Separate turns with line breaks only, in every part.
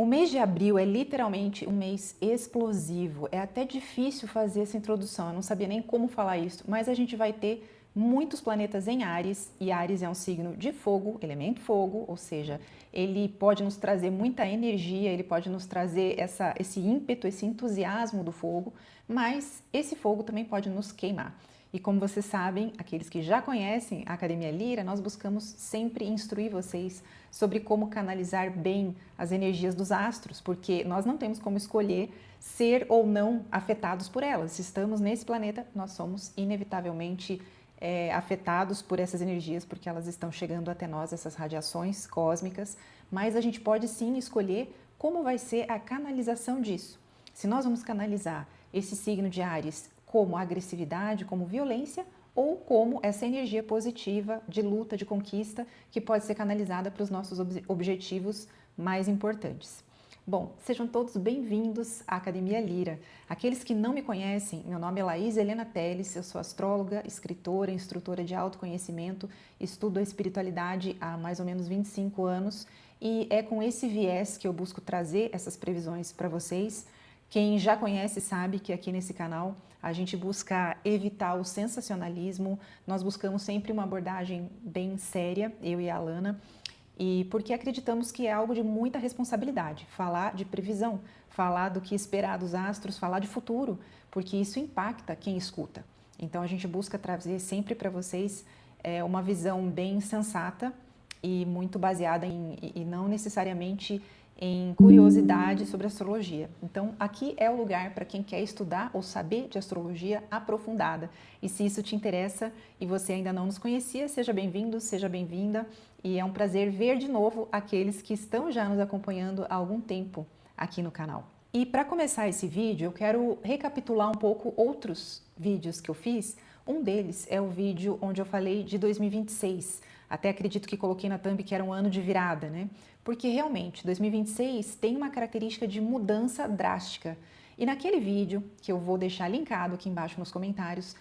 O mês de abril é literalmente um mês explosivo. É até difícil fazer essa introdução, eu não sabia nem como falar isso, mas a gente vai ter muitos planetas em Áries, e Áries é um signo de fogo, elemento fogo, ou seja, ele pode nos trazer muita energia, ele pode nos trazer esse ímpeto, esse entusiasmo do fogo, mas esse fogo também pode nos queimar. E como vocês sabem, aqueles que já conhecem a Academia Lira, nós buscamos sempre instruir vocês sobre como canalizar bem as energias dos astros, porque nós não temos como escolher ser ou não afetados por elas. Se estamos nesse planeta, nós somos inevitavelmente afetados por essas energias, porque elas estão chegando até nós, essas radiações cósmicas, mas a gente pode sim escolher como vai ser a canalização disso. Se nós vamos canalizar esse signo de Áries como agressividade, como violência, ou como essa energia positiva de luta, de conquista, que pode ser canalizada para os nossos objetivos mais importantes. Bom, sejam todos bem-vindos à Academia Lira. Aqueles que não me conhecem, meu nome é Laís Helena Teles, eu sou astróloga, escritora, instrutora de autoconhecimento, estudo a espiritualidade há mais ou menos 25 anos e é com esse viés que eu busco trazer essas previsões para vocês. Quem já conhece sabe que aqui nesse canal a gente busca evitar o sensacionalismo, nós buscamos sempre uma abordagem bem séria, eu e a Alana, e porque acreditamos que é algo de muita responsabilidade, falar de previsão, falar do que esperar dos astros, falar de futuro, porque isso impacta quem escuta. Então a gente busca trazer sempre para vocês uma visão bem sensata e muito baseada e não necessariamente em curiosidade sobre astrologia. Então, aqui é o lugar para quem quer estudar ou saber de astrologia aprofundada. E se isso te interessa e você ainda não nos conhecia, seja bem-vindo, seja bem-vinda. E é um prazer ver de novo aqueles que estão já nos acompanhando há algum tempo aqui no canal. E para começar esse vídeo, eu quero recapitular um pouco outros vídeos que eu fiz. Um deles é o vídeo onde eu falei de 2026. Até acredito que coloquei na thumb que era um ano de virada, né? Porque realmente 2026 tem uma característica de mudança drástica. E naquele vídeo, que eu vou deixar linkado aqui embaixo nos comentários,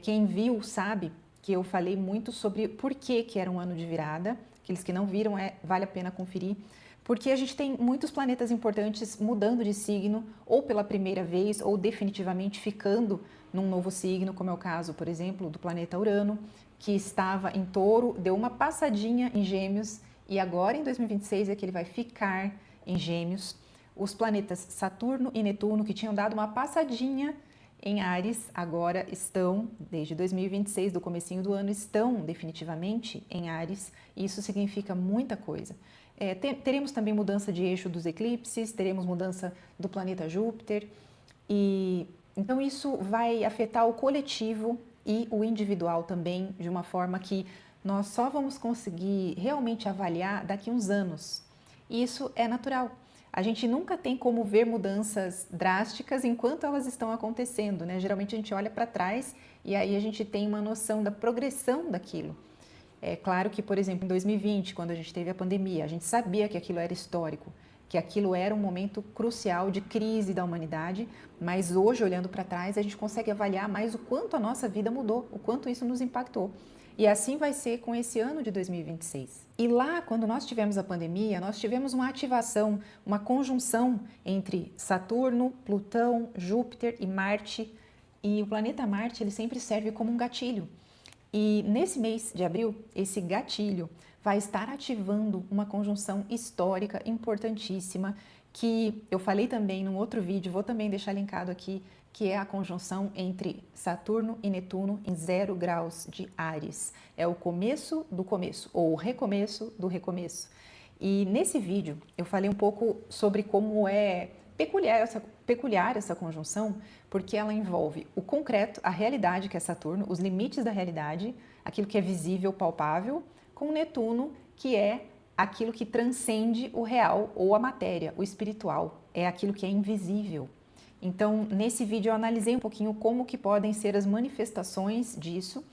quem viu sabe que eu falei muito sobre por que era um ano de virada. Aqueles que não viram, vale a pena conferir. Porque a gente tem muitos planetas importantes mudando de signo, ou pela primeira vez, ou definitivamente ficando num novo signo, como é o caso, por exemplo, do planeta Urano, que estava em Touro, deu uma passadinha em Gêmeos, e agora em 2026 é que ele vai ficar em Gêmeos. Os planetas Saturno e Netuno, que tinham dado uma passadinha em Áries, agora estão, desde 2026, do comecinho do ano, estão definitivamente em Áries, e isso significa muita coisa. Teremos também mudança de eixo dos eclipses, teremos mudança do planeta Júpiter, e então isso vai afetar o coletivo e o individual também, de uma forma que nós só vamos conseguir realmente avaliar daqui a uns anos. E isso é natural. A gente nunca tem como ver mudanças drásticas enquanto elas estão acontecendo, né? Geralmente a gente olha para trás e aí a gente tem uma noção da progressão daquilo. É claro que, por exemplo, em 2020, quando a gente teve a pandemia, a gente sabia que aquilo era histórico, que aquilo era um momento crucial de crise da humanidade, mas hoje, olhando para trás, a gente consegue avaliar mais o quanto a nossa vida mudou, o quanto isso nos impactou. E assim vai ser com esse ano de 2026. E lá, quando nós tivemos a pandemia, nós tivemos uma ativação, uma conjunção entre Saturno, Plutão, Júpiter e Marte. E o planeta Marte, ele sempre serve como um gatilho. E nesse mês de abril, esse gatilho vai estar ativando uma conjunção histórica importantíssima que eu falei também num outro vídeo, vou também deixar linkado aqui, que é a conjunção entre Saturno e Netuno em 0 graus de Áries. É o começo do começo, ou o recomeço do recomeço. E nesse vídeo eu falei um pouco sobre como é peculiar essa conjunção, porque ela envolve o concreto, a realidade que é Saturno, os limites da realidade, aquilo que é visível, palpável, com Netuno, que é aquilo que transcende o real ou a matéria, o espiritual, é aquilo que é invisível. Então, nesse vídeo eu analisei um pouquinho como que podem ser as manifestações disso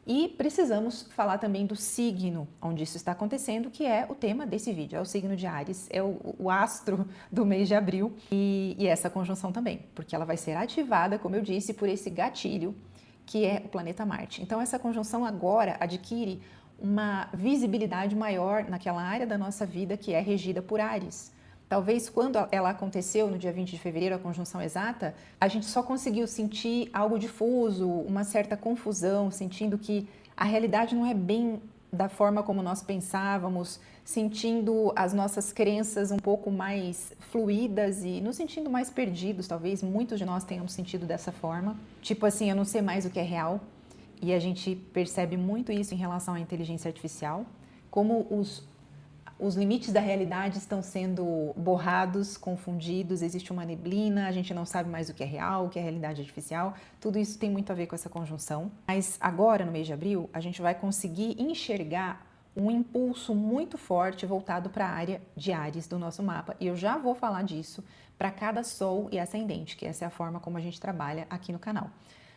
e precisamos falar também do signo onde isso está acontecendo, que é o tema desse vídeo, é o signo de Áries, é o astro do mês de abril e essa conjunção também, porque ela vai ser ativada, como eu disse, por esse gatilho que é o planeta Marte. Então, essa conjunção agora adquire uma visibilidade maior naquela área da nossa vida que é regida por Áries. Talvez quando ela aconteceu, no dia 20 de fevereiro, a conjunção exata, a gente só conseguiu sentir algo difuso, uma certa confusão, sentindo que a realidade não é bem da forma como nós pensávamos, sentindo as nossas crenças um pouco mais fluídas e nos sentindo mais perdidos, talvez muitos de nós tenhamos sentido dessa forma. Tipo assim, eu não sei mais o que é real, e a gente percebe muito isso em relação à inteligência artificial, como os limites da realidade estão sendo borrados, confundidos, existe uma neblina, a gente não sabe mais o que é real, o que é realidade artificial, tudo isso tem muito a ver com essa conjunção. Mas agora, no mês de abril, a gente vai conseguir enxergar um impulso muito forte voltado para a área de Áries do nosso mapa, e eu já vou falar disso para cada Sol e Ascendente, que essa é a forma como a gente trabalha aqui no canal.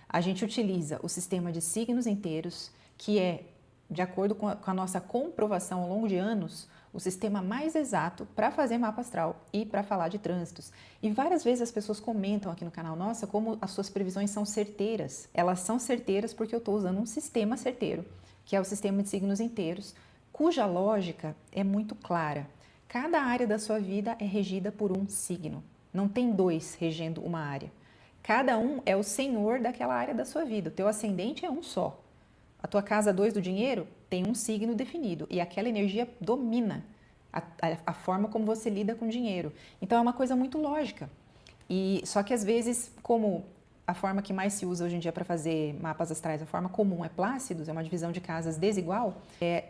A gente utiliza o sistema de signos inteiros, que é, de acordo com a nossa comprovação ao longo de anos, o sistema mais exato para fazer mapa astral e para falar de trânsitos. E várias vezes as pessoas comentam aqui no canal, nossa, como as suas previsões são certeiras. Elas são certeiras porque eu estou usando um sistema certeiro, que é o sistema de signos inteiros, cuja lógica é muito clara. Cada área da sua vida é regida por um signo. Não tem dois regendo uma área. Cada um é o senhor daquela área da sua vida. O teu ascendente é um só. A tua casa 2 do dinheiro tem um signo definido e aquela energia domina a forma como você lida com o dinheiro. Então é uma coisa muito lógica. E só que às vezes, como a forma que mais se usa hoje em dia para fazer mapas astrais, a forma comum é Plácidos, é uma divisão de casas desigual,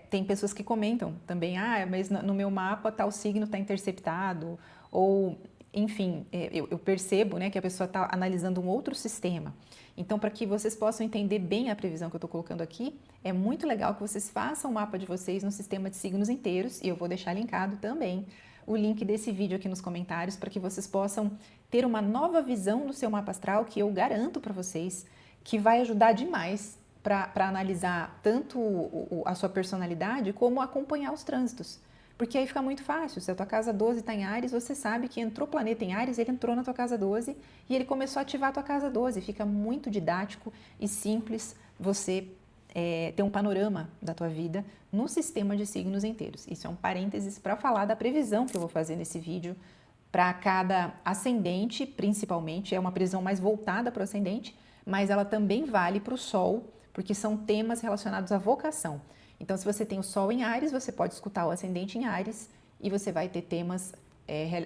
tem pessoas que comentam também, mas no meu mapa tal signo está interceptado, ou enfim, eu percebo, né, que a pessoa está analisando um outro sistema. Então, para que vocês possam entender bem a previsão que eu estou colocando aqui, é muito legal que vocês façam o mapa de vocês no sistema de signos inteiros, e eu vou deixar linkado também o link desse vídeo aqui nos comentários, para que vocês possam ter uma nova visão do seu mapa astral, que eu garanto para vocês que vai ajudar demais para analisar tanto a sua personalidade, como acompanhar os trânsitos. Porque aí fica muito fácil, se a tua casa 12 está em Áries, você sabe que entrou planeta em Áries, ele entrou na tua casa 12 e ele começou a ativar a tua casa 12. Fica muito didático e simples você ter um panorama da tua vida no sistema de signos inteiros. Isso é um parênteses para falar da previsão que eu vou fazer nesse vídeo para cada ascendente, principalmente. É uma previsão mais voltada para o ascendente, mas ela também vale para o Sol, porque são temas relacionados à vocação. Então, se você tem o Sol em Áries, você pode escutar o Ascendente em Áries e você vai ter temas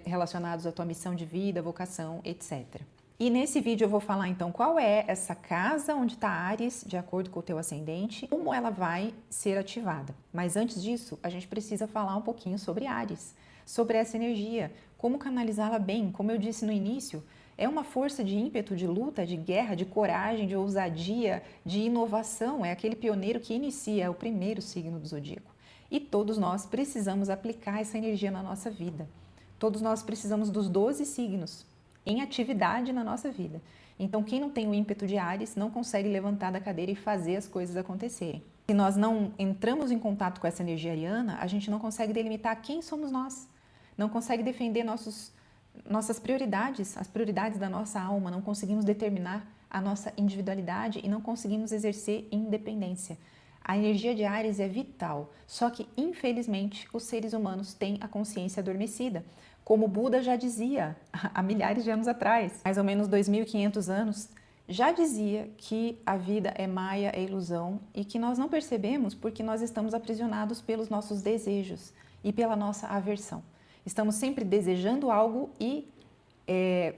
relacionados à tua missão de vida, vocação, etc. E nesse vídeo eu vou falar então qual é essa casa onde está Áries, de acordo com o teu ascendente, como ela vai ser ativada. Mas antes disso, a gente precisa falar um pouquinho sobre Áries, sobre essa energia, como canalizá-la bem. Como eu disse no início, é uma força de ímpeto, de luta, de guerra, de coragem, de ousadia, de inovação. É aquele pioneiro que inicia, é o primeiro signo do zodíaco. E todos nós precisamos aplicar essa energia na nossa vida. Todos nós precisamos dos 12 signos em atividade na nossa vida. Então, quem não tem o ímpeto de Áries não consegue levantar da cadeira e fazer as coisas acontecerem. Se nós não entramos em contato com essa energia ariana, a gente não consegue delimitar quem somos nós. Não consegue defender nossas prioridades, as prioridades da nossa alma, não conseguimos determinar a nossa individualidade e não conseguimos exercer independência. A energia de Áries é vital, só que, infelizmente, os seres humanos têm a consciência adormecida. Como Buda já dizia há milhares de anos atrás, mais ou menos 2.500 anos, já dizia que a vida é maia, é ilusão e que nós não percebemos porque nós estamos aprisionados pelos nossos desejos e pela nossa aversão. Estamos sempre desejando algo e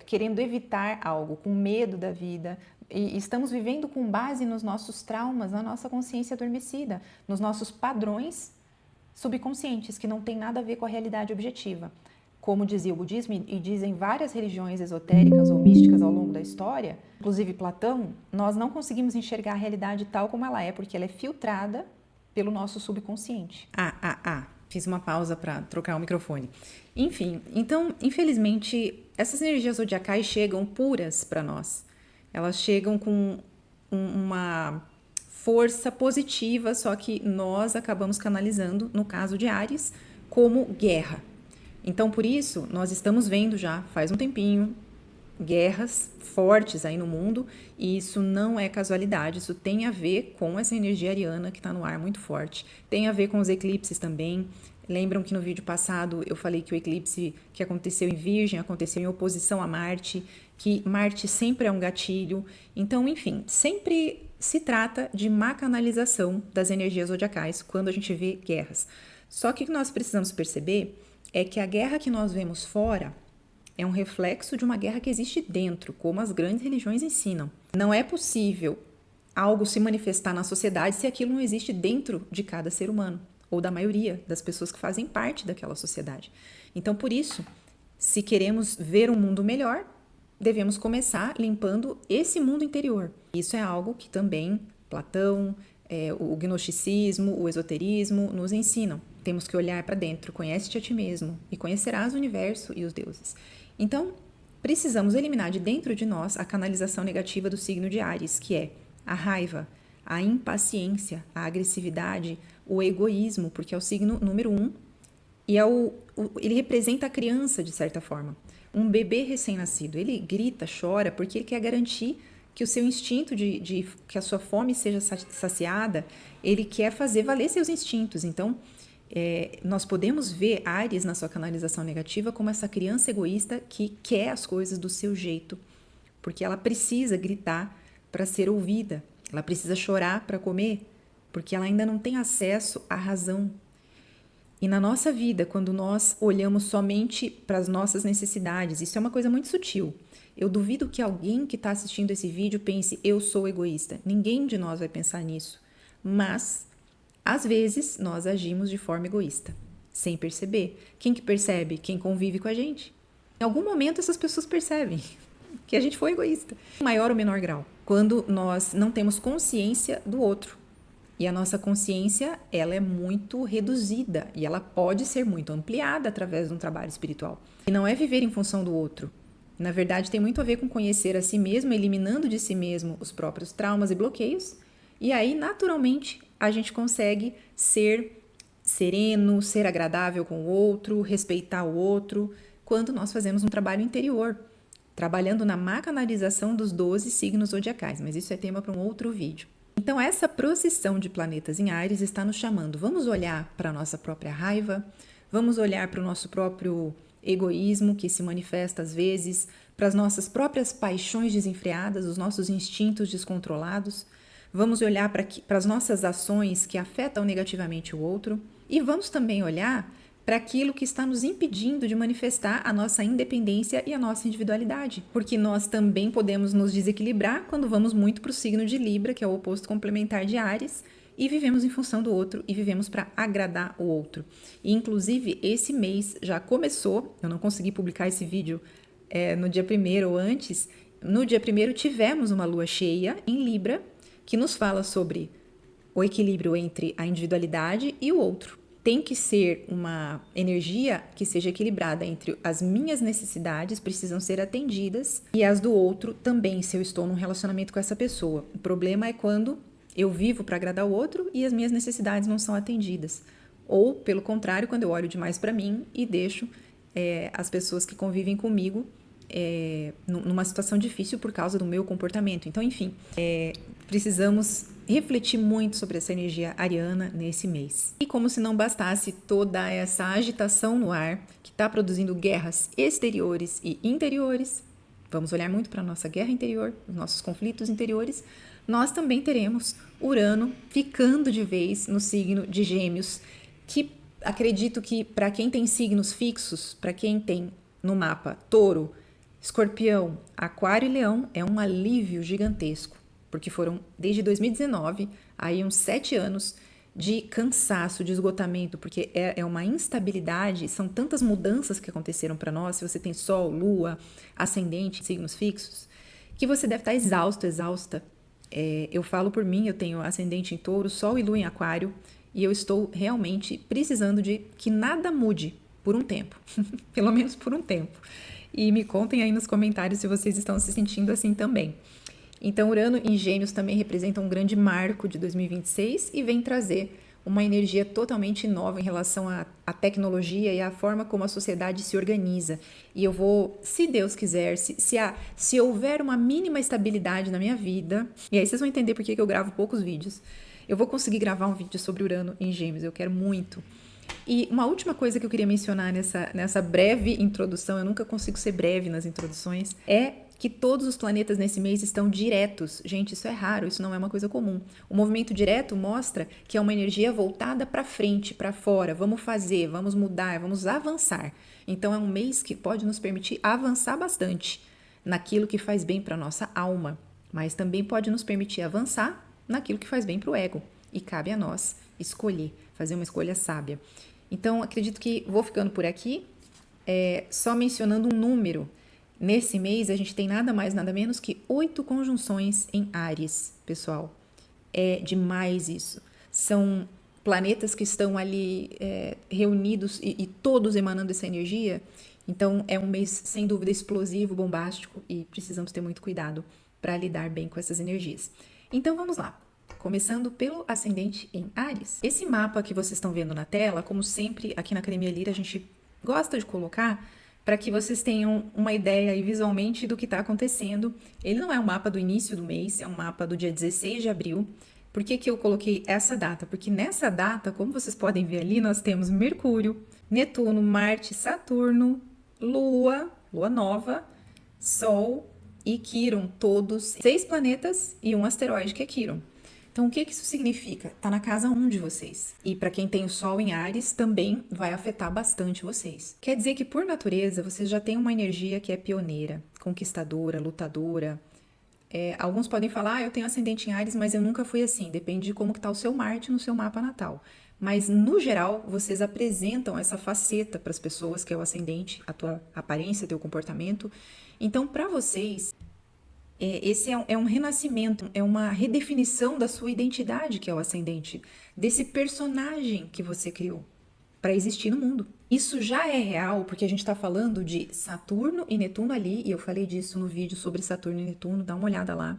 querendo evitar algo, com medo da vida. E estamos vivendo com base nos nossos traumas, na nossa consciência adormecida, nos nossos padrões subconscientes, que não tem nada a ver com a realidade objetiva. Como dizia o budismo e dizem várias religiões esotéricas ou místicas ao longo da história, inclusive Platão, nós não conseguimos enxergar a realidade tal como ela é, porque ela é filtrada pelo nosso subconsciente. Fiz uma pausa para trocar o microfone. Enfim, então, infelizmente, essas energias zodiacais chegam puras para nós. Elas chegam com uma força positiva, só que nós acabamos canalizando, no caso de Áries, como guerra. Então, por isso, nós estamos vendo já faz um tempinho guerras fortes aí no mundo, e isso não é casualidade, isso tem a ver com essa energia ariana que está no ar muito forte, tem a ver com os eclipses também, Lembram que no vídeo passado eu falei que o eclipse que aconteceu em Virgem aconteceu em oposição a Marte, que Marte sempre é um gatilho. Então, enfim, sempre se trata de má canalização das energias zodiacais quando a gente vê guerras. Só que o que nós precisamos perceber é que a guerra que nós vemos fora é um reflexo de uma guerra que existe dentro, como as grandes religiões ensinam. Não é possível algo se manifestar na sociedade se aquilo não existe dentro de cada ser humano, ou da maioria das pessoas que fazem parte daquela sociedade. Então, por isso, se queremos ver um mundo melhor, devemos começar limpando esse mundo interior. Isso é algo que também Platão, o gnosticismo, o esoterismo nos ensinam. Temos que olhar para dentro, conhece-te a ti mesmo e conhecerás o universo e os deuses. Então, precisamos eliminar de dentro de nós a canalização negativa do signo de Áries, que é a raiva, a impaciência, a agressividade, o egoísmo, porque é o signo número 1 e ele representa a criança de certa forma. Um bebê recém-nascido, ele grita, chora, porque ele quer garantir que o seu instinto de que a sua fome seja saciada, ele quer fazer valer seus instintos. Então, nós podemos ver Áries na sua canalização negativa como essa criança egoísta que quer as coisas do seu jeito, porque ela precisa gritar para ser ouvida, ela precisa chorar para comer, porque ela ainda não tem acesso à razão. E na nossa vida, quando nós olhamos somente para as nossas necessidades, isso é uma coisa muito sutil. Eu duvido que alguém que está assistindo esse vídeo pense, eu sou egoísta. Ninguém de nós vai pensar nisso. Mas, às vezes, nós agimos de forma egoísta, sem perceber. Quem que percebe? Quem convive com a gente. Em algum momento, essas pessoas percebem que a gente foi egoísta. Em maior ou menor grau. Quando nós não temos consciência do outro. E a nossa consciência, ela é muito reduzida e ela pode ser muito ampliada através de um trabalho espiritual. E não é viver em função do outro. Na verdade, tem muito a ver com conhecer a si mesmo, eliminando de si mesmo os próprios traumas e bloqueios. E aí, naturalmente, a gente consegue ser sereno, ser agradável com o outro, respeitar o outro, quando nós fazemos um trabalho interior, trabalhando na canalização dos 12 signos zodiacais. Mas isso é tema para um outro vídeo. Então, essa procissão de planetas em Áries está nos chamando. Vamos olhar para a nossa própria raiva, vamos olhar para o nosso próprio egoísmo que se manifesta às vezes, para as nossas próprias paixões desenfreadas, os nossos instintos descontrolados. Vamos olhar para as nossas ações que afetam negativamente o outro e vamos também olhar para aquilo que está nos impedindo de manifestar a nossa independência e a nossa individualidade. Porque nós também podemos nos desequilibrar quando vamos muito para o signo de Libra, que é o oposto complementar de Áries, e vivemos em função do outro e vivemos para agradar o outro. E, inclusive, esse mês já começou, eu não consegui publicar esse vídeo no dia 1º ou antes, no dia 1º tivemos uma lua cheia em Libra, que nos fala sobre o equilíbrio entre a individualidade e o outro. Tem que ser uma energia que seja equilibrada entre as minhas necessidades, precisam ser atendidas, e as do outro também, se eu estou num relacionamento com essa pessoa. O problema é quando eu vivo para agradar o outro e as minhas necessidades não são atendidas. Ou, pelo contrário, quando eu olho demais para mim e deixo as pessoas que convivem comigo numa situação difícil por causa do meu comportamento. Então, enfim, precisamos refletir muito sobre essa energia ariana nesse mês. E como se não bastasse toda essa agitação no ar, que está produzindo guerras exteriores e interiores, vamos olhar muito para a nossa guerra interior, os nossos conflitos interiores, nós também teremos Urano ficando de vez no signo de Gêmeos, que acredito que para quem tem signos fixos, para quem tem no mapa Touro, Escorpião, Aquário e Leão, é um alívio gigantesco. Porque foram, desde 2019, aí uns 7 anos de cansaço, de esgotamento, porque é uma instabilidade, são tantas mudanças que aconteceram para nós, se você tem Sol, Lua, Ascendente, signos fixos, que você deve estar exausto, exausta. Eu falo por mim, eu tenho Ascendente em Touro, Sol e Lua em Aquário, e eu estou realmente precisando de que nada mude por um tempo, pelo menos por um tempo. E me contem aí nos comentários se vocês estão se sentindo assim também. Então, Urano em Gêmeos também representa um grande marco de 2026 e vem trazer uma energia totalmente nova em relação à tecnologia e à forma como a sociedade se organiza. E eu vou, se Deus quiser, se houver uma mínima estabilidade na minha vida, e aí vocês vão entender por que eu gravo poucos vídeos, eu vou conseguir gravar um vídeo sobre Urano em Gêmeos, eu quero muito. E uma última coisa que eu queria mencionar nessa breve introdução, eu nunca consigo ser breve nas introduções, é que todos os planetas nesse mês estão diretos. Gente, isso é raro, isso não é uma coisa comum. O movimento direto mostra que é uma energia voltada para frente, para fora. Vamos fazer, vamos mudar, vamos avançar. Então é um mês que pode nos permitir avançar bastante naquilo que faz bem para nossa alma, mas também pode nos permitir avançar naquilo que faz bem para o ego. E cabe a nós escolher, fazer uma escolha sábia. Então, acredito que vou ficando por aqui, só mencionando um número. Nesse mês, a gente tem nada mais, nada menos que 8 conjunções em Áries, pessoal. É demais isso. São planetas que estão ali reunidos e todos emanando essa energia. Então, é um mês, sem dúvida, explosivo, bombástico e precisamos ter muito cuidado para lidar bem com essas energias. Então, vamos lá. Começando pelo ascendente em Áries. Esse mapa que vocês estão vendo na tela, como sempre aqui na Academia Lira, a gente gosta de colocar para que vocês tenham uma ideia aí visualmente do que está acontecendo. Ele não é um mapa do início do mês, é um mapa do dia 16 de abril. Por que eu coloquei essa data? Porque nessa data, como vocês podem ver ali, nós temos Mercúrio, Netuno, Marte, Saturno, Lua nova, Sol e Quiron, todos 6 planetas e um asteroide que é Quiron. Então, o que isso significa? Está na casa 1 de vocês. E para quem tem o Sol em Áries, também vai afetar bastante vocês. Quer dizer que, por natureza, vocês já têm uma energia que é pioneira, conquistadora, lutadora. Alguns podem falar, eu tenho ascendente em Áries, mas eu nunca fui assim. Depende de como está o seu Marte no seu mapa natal. Mas, no geral, vocês apresentam essa faceta para as pessoas, que é o ascendente, a tua aparência, teu comportamento. Então, para vocês, esse é um renascimento, é uma redefinição da sua identidade, que é o ascendente, desse personagem que você criou para existir no mundo. Isso já é real, porque a gente está falando de Saturno e Netuno ali, e eu falei disso no vídeo sobre Saturno e Netuno, dá uma olhada lá.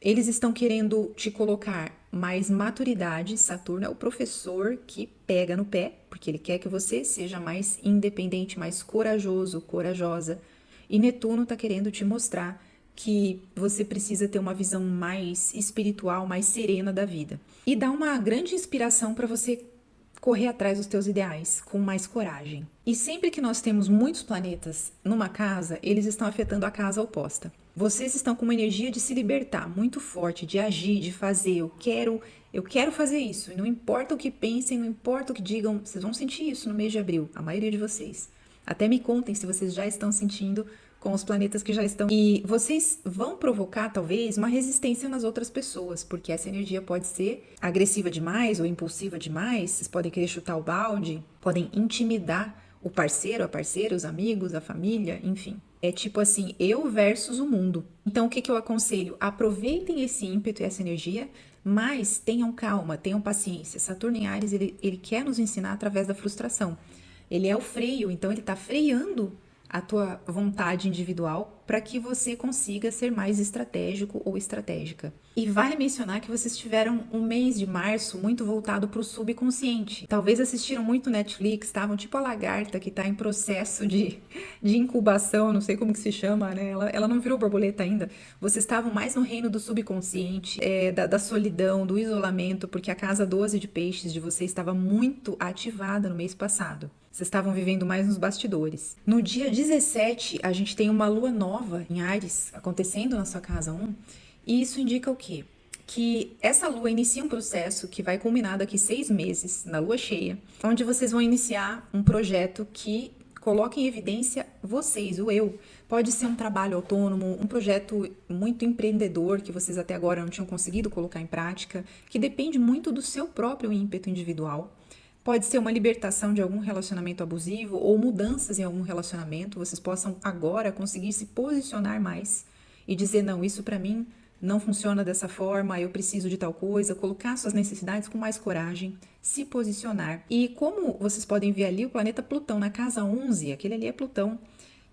Eles estão querendo te colocar mais maturidade. Saturno é o professor que pega no pé, porque ele quer que você seja mais independente, mais corajoso, corajosa. E Netuno está querendo te mostrar que você precisa ter uma visão mais espiritual, mais serena da vida. E dá uma grande inspiração para você correr atrás dos teus ideais com mais coragem. E sempre que nós temos muitos planetas numa casa, eles estão afetando a casa oposta. Vocês estão com uma energia de se libertar muito forte, de agir, de fazer. Eu quero fazer isso. E não importa o que pensem, não importa o que digam, vocês vão sentir isso no mês de abril, a maioria de vocês. Até me contem se vocês já estão sentindo com os planetas que já estão. E vocês vão provocar, talvez, uma resistência nas outras pessoas, porque essa energia pode ser agressiva demais ou impulsiva demais. Vocês podem querer chutar o balde, podem intimidar o parceiro, a parceira, os amigos, a família, enfim. É tipo assim, eu versus o mundo. Então, o que eu aconselho? Aproveitem esse ímpeto e essa energia, mas tenham calma, tenham paciência. Saturno em Áries, ele quer nos ensinar através da frustração. Ele é o freio, então ele está freando a tua vontade individual para que você consiga ser mais estratégico ou estratégica. E vale mencionar que vocês tiveram um mês de março muito voltado para o subconsciente. Talvez assistiram muito Netflix, estavam tipo a lagarta que está em processo de incubação, não sei como que se chama, né? Ela não virou borboleta ainda. Vocês estavam mais no reino do subconsciente, da solidão, do isolamento, porque a casa 12 de peixes de vocês estava muito ativada no mês passado. Vocês estavam vivendo mais nos bastidores. No dia 17, a gente tem uma lua nova em Áries acontecendo na sua casa 1. E isso indica o quê? Que essa lua inicia um processo que vai culminar daqui 6 meses, na lua cheia, onde vocês vão iniciar um projeto que coloca em evidência vocês, o eu. Pode ser um trabalho autônomo, um projeto muito empreendedor que vocês até agora não tinham conseguido colocar em prática, que depende muito do seu próprio ímpeto individual. Pode ser uma libertação de algum relacionamento abusivo ou mudanças em algum relacionamento. Vocês possam agora conseguir se posicionar mais e dizer, não, isso para mim não funciona dessa forma, eu preciso de tal coisa, colocar suas necessidades com mais coragem, se posicionar. E como vocês podem ver ali, o planeta Plutão na casa 11, aquele ali é Plutão,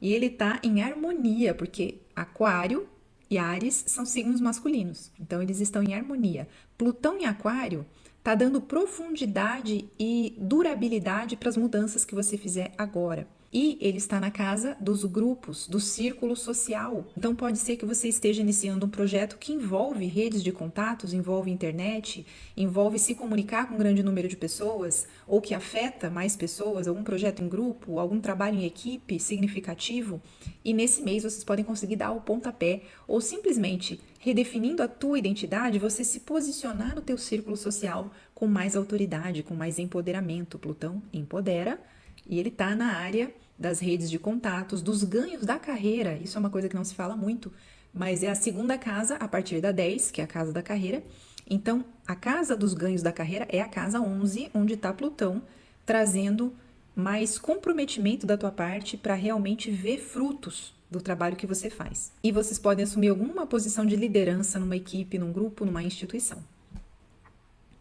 e ele está em harmonia, porque Aquário e Áries são signos masculinos, então eles estão em harmonia. Plutão em Aquário está dando profundidade e durabilidade para as mudanças que você fizer agora. E ele está na casa dos grupos, do círculo social. Então pode ser que você esteja iniciando um projeto que envolve redes de contatos, envolve internet, envolve se comunicar com um grande número de pessoas, ou que afeta mais pessoas, algum projeto em grupo, algum trabalho em equipe significativo. E nesse mês vocês podem conseguir dar o pontapé, ou simplesmente redefinindo a tua identidade, você se posicionar no teu círculo social com mais autoridade, com mais empoderamento. Plutão empodera e ele está na área das redes de contatos, dos ganhos da carreira. Isso é uma coisa que não se fala muito, mas é a segunda casa a partir da 10, que é a casa da carreira. Então, a casa dos ganhos da carreira é a casa 11, onde está Plutão, trazendo mais comprometimento da tua parte para realmente ver frutos do trabalho que você faz. E vocês podem assumir alguma posição de liderança numa equipe, num grupo, numa instituição.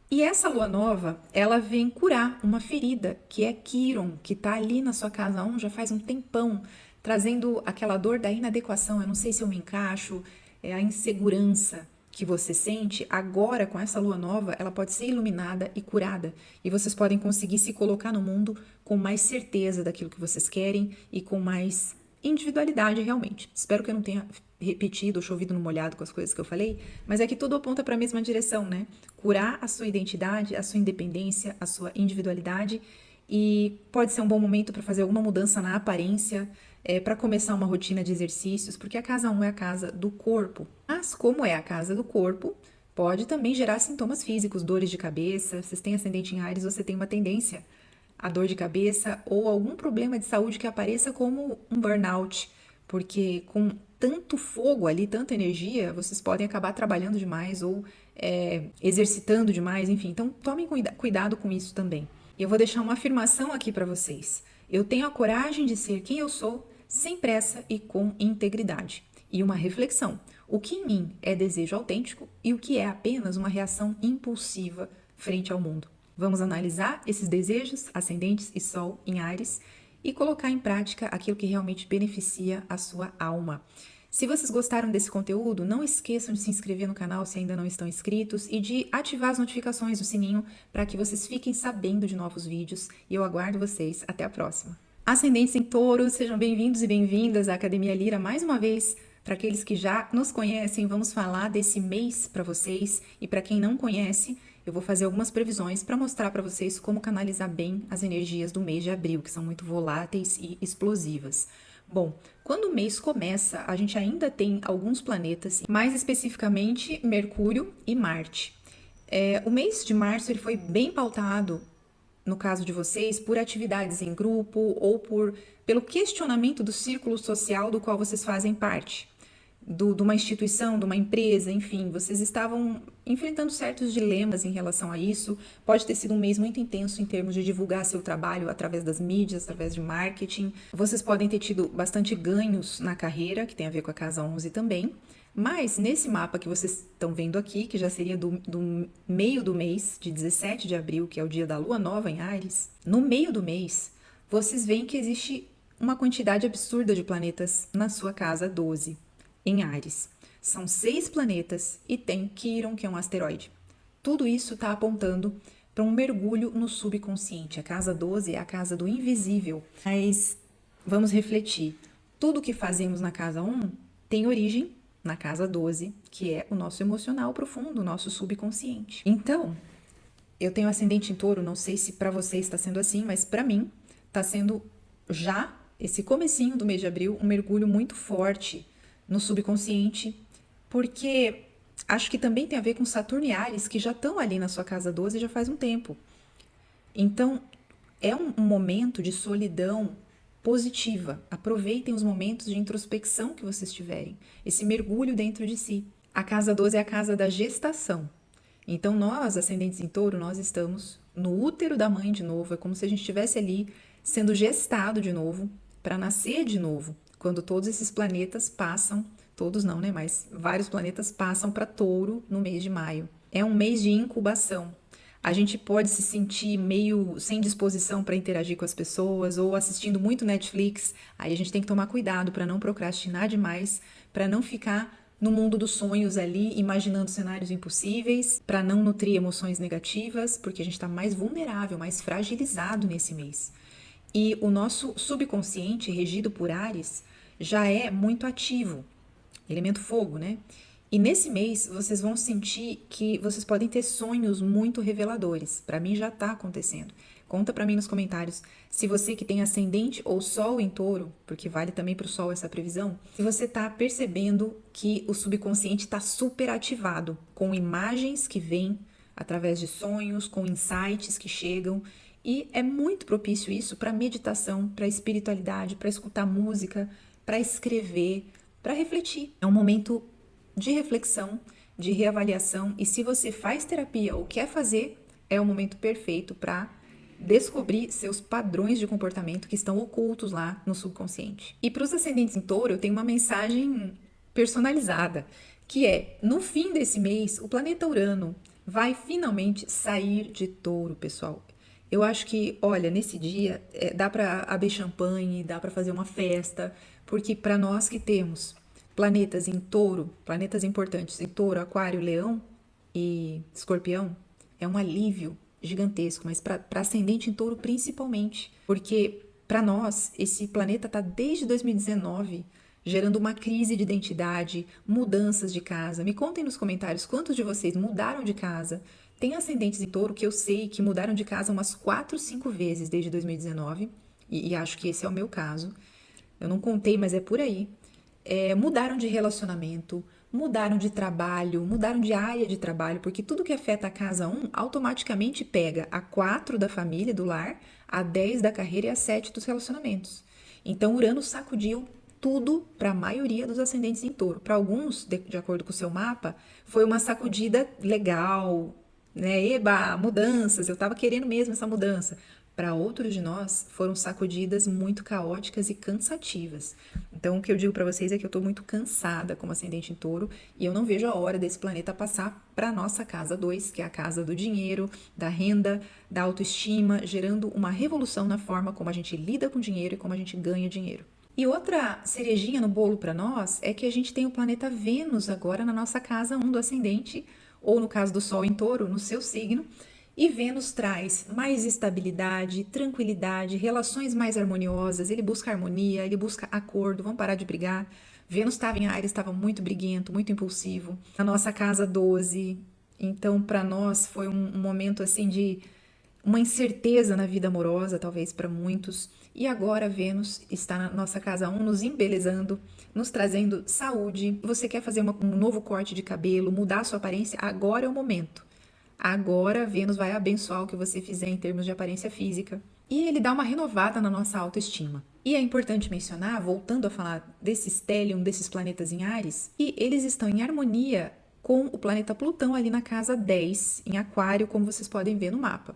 E essa lua nova, ela vem curar uma ferida, que é Quiron, que está ali na sua casa 1 já faz um tempão, trazendo aquela dor da inadequação, eu não sei se eu me encaixo, é a insegurança que você sente. Agora, com essa lua nova, ela pode ser iluminada e curada, e vocês podem conseguir se colocar no mundo com mais certeza daquilo que vocês querem e com mais individualidade realmente. Espero que eu não tenha repetido ou chovido no molhado com as coisas que eu falei, mas é que tudo aponta para a mesma direção, né? Curar a sua identidade, a sua independência, a sua individualidade, e pode ser um bom momento para fazer alguma mudança na aparência, para começar uma rotina de exercícios, porque a casa 1 é a casa do corpo. Mas como é a casa do corpo, pode também gerar sintomas físicos, dores de cabeça. Vocês têm ascendente em Áries, você tem uma tendência a dor de cabeça ou algum problema de saúde que apareça como um burnout, porque com tanto fogo ali, tanta energia, vocês podem acabar trabalhando demais ou exercitando demais, enfim. Então, tomem cuidado com isso também. E eu vou deixar uma afirmação aqui para vocês. Eu tenho a coragem de ser quem eu sou, sem pressa e com integridade. E uma reflexão. O que em mim é desejo autêntico e o que é apenas uma reação impulsiva frente ao mundo. Vamos analisar esses desejos, ascendentes e Sol em Áries, e colocar em prática aquilo que realmente beneficia a sua alma. Se vocês gostaram desse conteúdo, não esqueçam de se inscrever no canal se ainda não estão inscritos e de ativar as notificações do sininho para que vocês fiquem sabendo de novos vídeos, e eu aguardo vocês. Até a próxima. Ascendentes em Touro, sejam bem-vindos e bem-vindas à Academia Lira mais uma vez. Para aqueles que já nos conhecem, vamos falar desse mês para vocês, e para quem não conhece, eu vou fazer algumas previsões para mostrar para vocês como canalizar bem as energias do mês de abril, que são muito voláteis e explosivas. Bom, quando o mês começa, a gente ainda tem alguns planetas, mais especificamente Mercúrio e Marte. O mês de março ele foi bem pautado, no caso de vocês, por atividades em grupo ou pelo questionamento do círculo social do qual vocês fazem parte. De uma instituição, de uma empresa, enfim, vocês estavam enfrentando certos dilemas em relação a isso. Pode ter sido um mês muito intenso em termos de divulgar seu trabalho através das mídias, através de marketing. Vocês podem ter tido bastante ganhos na carreira, que tem a ver com a casa 11 também. Mas nesse mapa que vocês estão vendo aqui, que já seria do meio do mês, de 17 de abril, que é o dia da lua nova em Áries, no meio do mês, vocês veem que existe uma quantidade absurda de planetas na sua casa 12. Em Áries. São 6 planetas e tem Quiron, que é um asteroide. Tudo isso está apontando para um mergulho no subconsciente. A casa 12 é a casa do invisível. Mas vamos refletir. Tudo que fazemos na casa 1 tem origem na casa 12, que é o nosso emocional profundo, o nosso subconsciente. Então, eu tenho ascendente em Touro, não sei se para você está sendo assim, mas para mim está sendo já esse comecinho do mês de abril um mergulho muito forte no subconsciente, porque acho que também tem a ver com Saturno e Áries, que já estão ali na sua casa 12 já faz um tempo. Então, é um momento de solidão positiva. Aproveitem os momentos de introspecção que vocês tiverem, esse mergulho dentro de si. A casa 12 é a casa da gestação. Então, nós, ascendentes em Touro, nós estamos no útero da mãe de novo. É como se a gente estivesse ali sendo gestado de novo, para nascer de novo. Quando todos esses planetas passam, todos não, né? Mas vários planetas passam para Touro no mês de maio. É um mês de incubação. A gente pode se sentir meio sem disposição para interagir com as pessoas ou assistindo muito Netflix. Aí a gente tem que tomar cuidado para não procrastinar demais, para não ficar no mundo dos sonhos ali, imaginando cenários impossíveis, para não nutrir emoções negativas, porque a gente está mais vulnerável, mais fragilizado nesse mês. E o nosso subconsciente, regido por Áries, já é muito ativo, elemento fogo, né? E nesse mês vocês vão sentir que vocês podem ter sonhos muito reveladores. Para mim já está acontecendo. Conta para mim nos comentários se você que tem ascendente ou sol em touro, porque vale também para o sol essa previsão, se você está percebendo que o subconsciente está super ativado, com imagens que vêm através de sonhos, com insights que chegam. E é muito propício isso para meditação, para espiritualidade, para escutar música, para escrever, para refletir. É um momento de reflexão, de reavaliação, e se você faz terapia ou quer fazer, é o momento perfeito para descobrir seus padrões de comportamento que estão ocultos lá no subconsciente. E para os ascendentes em touro, eu tenho uma mensagem personalizada, que é, no fim desse mês, o planeta Urano vai finalmente sair de touro, pessoal. Eu acho que, olha, nesse dia dá para abrir champanhe, dá para fazer uma festa, porque para nós que temos planetas em touro, planetas importantes em touro, aquário, leão e escorpião, é um alívio gigantesco, mas para ascendente em touro principalmente, porque para nós esse planeta está desde 2019 gerando uma crise de identidade, mudanças de casa. Me contem nos comentários quantos de vocês mudaram de casa. Tem ascendentes em touro que eu sei que mudaram de casa umas 4, 5 vezes desde 2019, e acho que esse é o meu caso. Eu não contei, mas é por aí. Mudaram de relacionamento, mudaram de trabalho, mudaram de área de trabalho, porque tudo que afeta a casa 1 automaticamente pega a 4 da família, do lar, a 10 da carreira e a 7 dos relacionamentos. Então, Urano sacudiu tudo para a maioria dos ascendentes em touro. Para alguns, de acordo com o seu mapa, foi uma sacudida legal, né? Eba, mudanças, eu estava querendo mesmo essa mudança. Para outros de nós, foram sacudidas muito caóticas e cansativas. Então, o que eu digo para vocês é que eu estou muito cansada como ascendente em touro e eu não vejo a hora desse planeta passar para a nossa casa 2, que é a casa do dinheiro, da renda, da autoestima, gerando uma revolução na forma como a gente lida com dinheiro e como a gente ganha dinheiro. E outra cerejinha no bolo para nós é que a gente tem o planeta Vênus agora na nossa casa 1 do ascendente, ou no caso do Sol em touro, no seu signo. E Vênus traz mais estabilidade, tranquilidade, relações mais harmoniosas, ele busca harmonia, ele busca acordo, vamos parar de brigar. Vênus estava em Áries, estava muito briguento, muito impulsivo. Na nossa casa 12, então para nós foi um momento assim de uma incerteza na vida amorosa, talvez para muitos. E agora Vênus está na nossa casa 1, nos embelezando, nos trazendo saúde. Você quer fazer um novo corte de cabelo, mudar a sua aparência? Agora é o momento. Agora Vênus vai abençoar o que você fizer em termos de aparência física. E ele dá uma renovada na nossa autoestima. E é importante mencionar, voltando a falar desse stellium, desses planetas em Áries, que eles estão em harmonia com o planeta Plutão ali na casa 10, em Aquário, como vocês podem ver no mapa.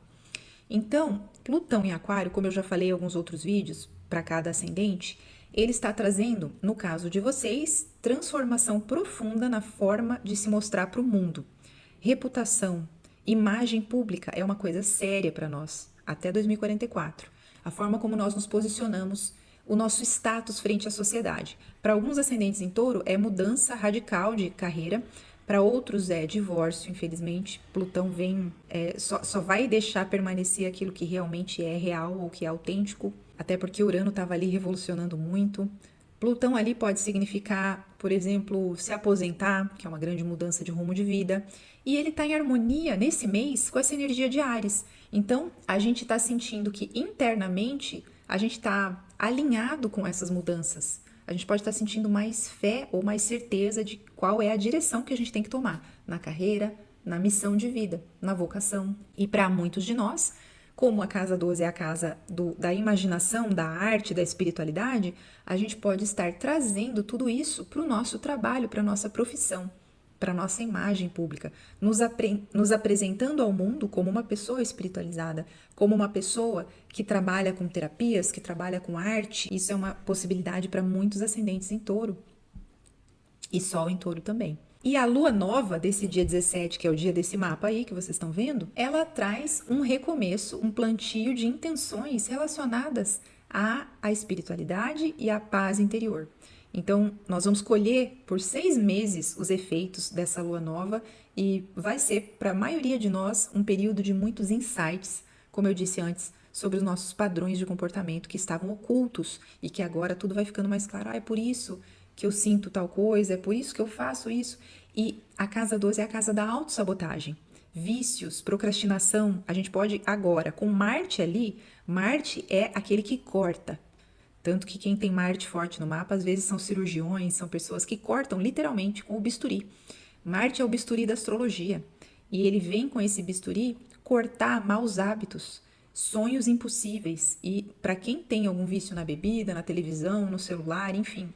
Então, Plutão em Aquário, como eu já falei em alguns outros vídeos, para cada ascendente, ele está trazendo, no caso de vocês, transformação profunda na forma de se mostrar para o mundo. Reputação, imagem pública é uma coisa séria para nós, até 2044. A forma como nós nos posicionamos, o nosso status frente à sociedade. Para alguns ascendentes em touro, é mudança radical de carreira. Para outros é divórcio, infelizmente. Plutão vem, só vai deixar permanecer aquilo que realmente é real ou que é autêntico, até porque Urano estava ali revolucionando muito. Plutão ali pode significar, por exemplo, se aposentar, que é uma grande mudança de rumo de vida. E ele está em harmonia nesse mês com essa energia de Áries. Então, a gente está sentindo que internamente a gente está alinhado com essas mudanças. A gente pode estar sentindo mais fé ou mais certeza de qual é a direção que a gente tem que tomar na carreira, na missão de vida, na vocação. E para muitos de nós, como a casa 12 é a casa da imaginação, da arte, da espiritualidade, a gente pode estar trazendo tudo isso para o nosso trabalho, para a nossa profissão, para a nossa imagem pública, nos apresentando ao mundo como uma pessoa espiritualizada, como uma pessoa que trabalha com terapias, que trabalha com arte. Isso é uma possibilidade para muitos ascendentes em touro e Sol em touro também. E a lua nova desse dia 17, que é o dia desse mapa aí que vocês estão vendo, ela traz um recomeço, um plantio de intenções relacionadas à espiritualidade e à paz interior. Então, nós vamos colher por 6 meses os efeitos dessa lua nova e vai ser, para a maioria de nós, um período de muitos insights, como eu disse antes, sobre os nossos padrões de comportamento que estavam ocultos e que agora tudo vai ficando mais claro. Ah, é por isso que eu sinto tal coisa, é por isso que eu faço isso. E a casa 12 é a casa da autossabotagem. Vícios, procrastinação, a gente pode agora, com Marte ali, Marte é aquele que corta. Tanto que quem tem Marte forte no mapa, às vezes são cirurgiões, são pessoas que cortam literalmente com o bisturi. Marte é o bisturi da astrologia. E ele vem com esse bisturi cortar maus hábitos, sonhos impossíveis. E para quem tem algum vício na bebida, na televisão, no celular, enfim.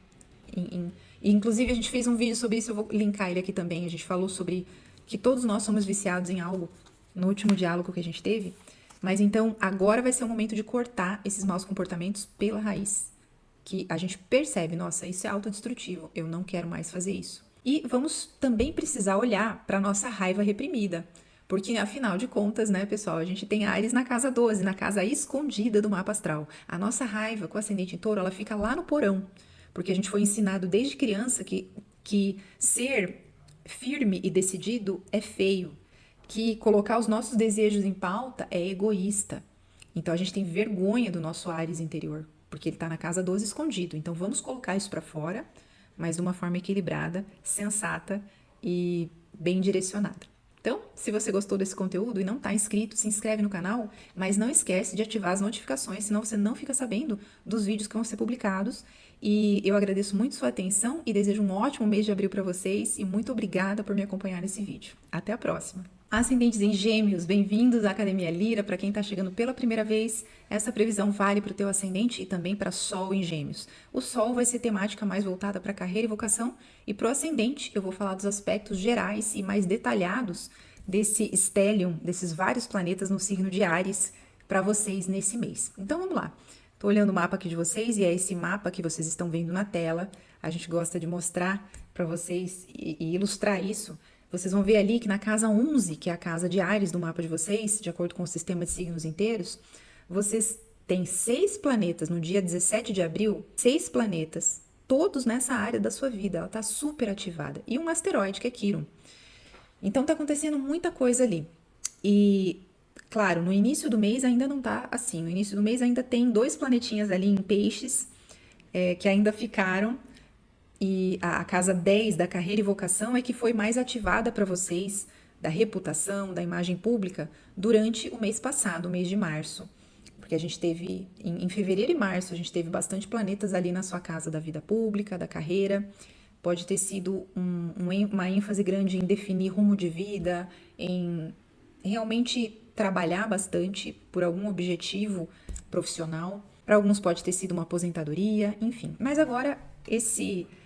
Inclusive, a gente fez um vídeo sobre isso, eu vou linkar ele aqui também. A gente falou sobre que todos nós somos viciados em algo no último diálogo que a gente teve. Mas então, agora vai ser o momento de cortar esses maus comportamentos pela raiz. Que a gente percebe, nossa, isso é autodestrutivo, eu não quero mais fazer isso. E vamos também precisar olhar para a nossa raiva reprimida. Porque, afinal de contas, né, pessoal, a gente tem Áries na casa 12, na casa escondida do mapa astral. A nossa raiva com o ascendente em touro, ela fica lá no porão. Porque a gente foi ensinado desde criança que ser firme e decidido é feio, que colocar os nossos desejos em pauta é egoísta. Então a gente tem vergonha do nosso Áries interior, porque ele está na casa 12 escondido. Então vamos colocar isso para fora, mas de uma forma equilibrada, sensata e bem direcionada. Então, se você gostou desse conteúdo e não está inscrito, se inscreve no canal, mas não esquece de ativar as notificações, senão você não fica sabendo dos vídeos que vão ser publicados. E eu agradeço muito sua atenção e desejo um ótimo mês de abril para vocês e muito obrigada por me acompanhar nesse vídeo. Até a próxima! Ascendentes em Gêmeos, bem-vindos à Academia Lira. Para quem está chegando pela primeira vez, essa previsão vale para o teu ascendente e também para Sol em Gêmeos. O Sol vai ser temática mais voltada para carreira e vocação, e para o ascendente eu vou falar dos aspectos gerais e mais detalhados desse stellium, desses vários planetas no signo de Áries para vocês nesse mês. Então vamos lá. Estou olhando o mapa aqui de vocês e é esse mapa que vocês estão vendo na tela. A gente gosta de mostrar para vocês e ilustrar isso. Vocês vão ver ali que na casa 11, que é a casa de Áries do mapa de vocês, de acordo com o sistema de signos inteiros, vocês têm 6 planetas no dia 17 de abril, 6 planetas, todos nessa área da sua vida, ela está super ativada. E um asteroide, que é Quiron. Então está acontecendo muita coisa ali. E, claro, no início do mês ainda não está assim. No início do mês ainda tem 2 planetinhas ali em peixes, que ainda ficaram. E a casa 10 da carreira e vocação é que foi mais ativada para vocês, da reputação, da imagem pública, durante o mês passado, o mês de março. Porque a gente teve, em fevereiro e março, a gente teve bastante planetas ali na sua casa da vida pública, da carreira. Pode ter sido uma ênfase grande em definir rumo de vida, em realmente trabalhar bastante por algum objetivo profissional. Para alguns pode ter sido uma aposentadoria, enfim. Mas agora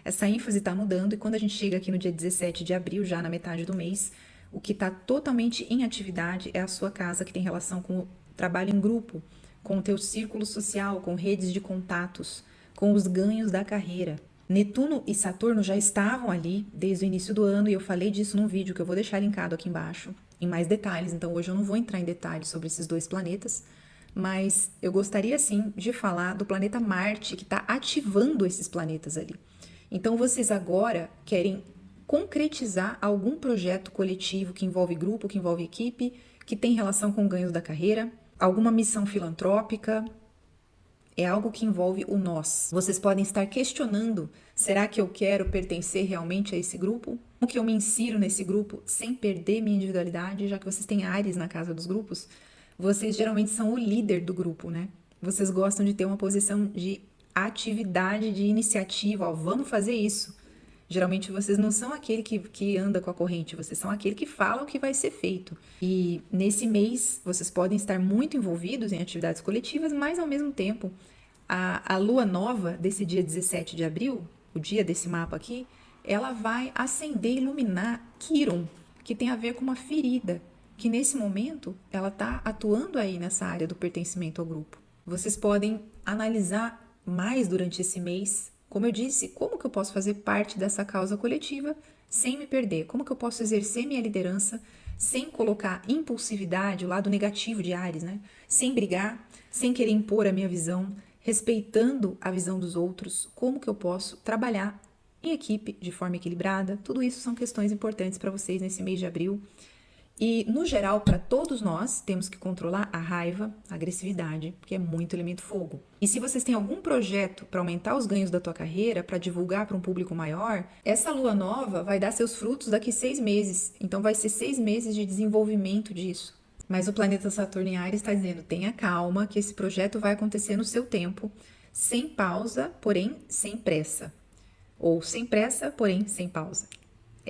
essa ênfase está mudando e quando a gente chega aqui no dia 17 de abril, já na metade do mês, o que está totalmente em atividade é a sua casa, que tem relação com o trabalho em grupo, com o teu círculo social, com redes de contatos, com os ganhos da carreira. Netuno e Saturno já estavam ali desde o início do ano e eu falei disso num vídeo que eu vou deixar linkado aqui embaixo, em mais detalhes. Então hoje eu não vou entrar em detalhes sobre esses 2 planetas, mas eu gostaria sim de falar do planeta Marte, que está ativando esses planetas ali. Então vocês agora querem concretizar algum projeto coletivo que envolve grupo, que envolve equipe, que tem relação com ganhos da carreira, alguma missão filantrópica. É algo que envolve o nós. Vocês podem estar questionando, será que eu quero pertencer realmente a esse grupo? Como que eu me insiro nesse grupo sem perder minha individualidade, já que vocês têm Áries na casa dos grupos? Vocês geralmente são o líder do grupo, né? Vocês gostam de ter uma posição de atividade, de iniciativa, ó, vamos fazer isso. Geralmente vocês não são aquele que anda com a corrente, vocês são aquele que fala o que vai ser feito. E nesse mês vocês podem estar muito envolvidos em atividades coletivas, mas ao mesmo tempo a lua nova desse dia 17 de abril, o dia desse mapa aqui, ela vai acender e iluminar Quiron, que tem a ver com uma ferida, que nesse momento ela está atuando aí nessa área do pertencimento ao grupo. Vocês podem analisar mais durante esse mês, como eu disse, como que eu posso fazer parte dessa causa coletiva sem me perder? Como que eu posso exercer minha liderança sem colocar impulsividade, o lado negativo de Áries, né? Sem brigar, sem querer impor a minha visão, respeitando a visão dos outros? Como que eu posso trabalhar em equipe de forma equilibrada? Tudo isso são questões importantes para vocês nesse mês de abril. E, no geral, para todos nós, temos que controlar a raiva, a agressividade, porque é muito elemento fogo. E se vocês têm algum projeto para aumentar os ganhos da tua carreira, para divulgar para um público maior, essa lua nova vai dar seus frutos daqui 6 meses. Então, vai ser 6 meses de desenvolvimento disso. Mas o planeta Saturno em Áries está dizendo, tenha calma, que esse projeto vai acontecer no seu tempo, sem pausa, porém sem pressa. Ou sem pressa, porém sem pausa.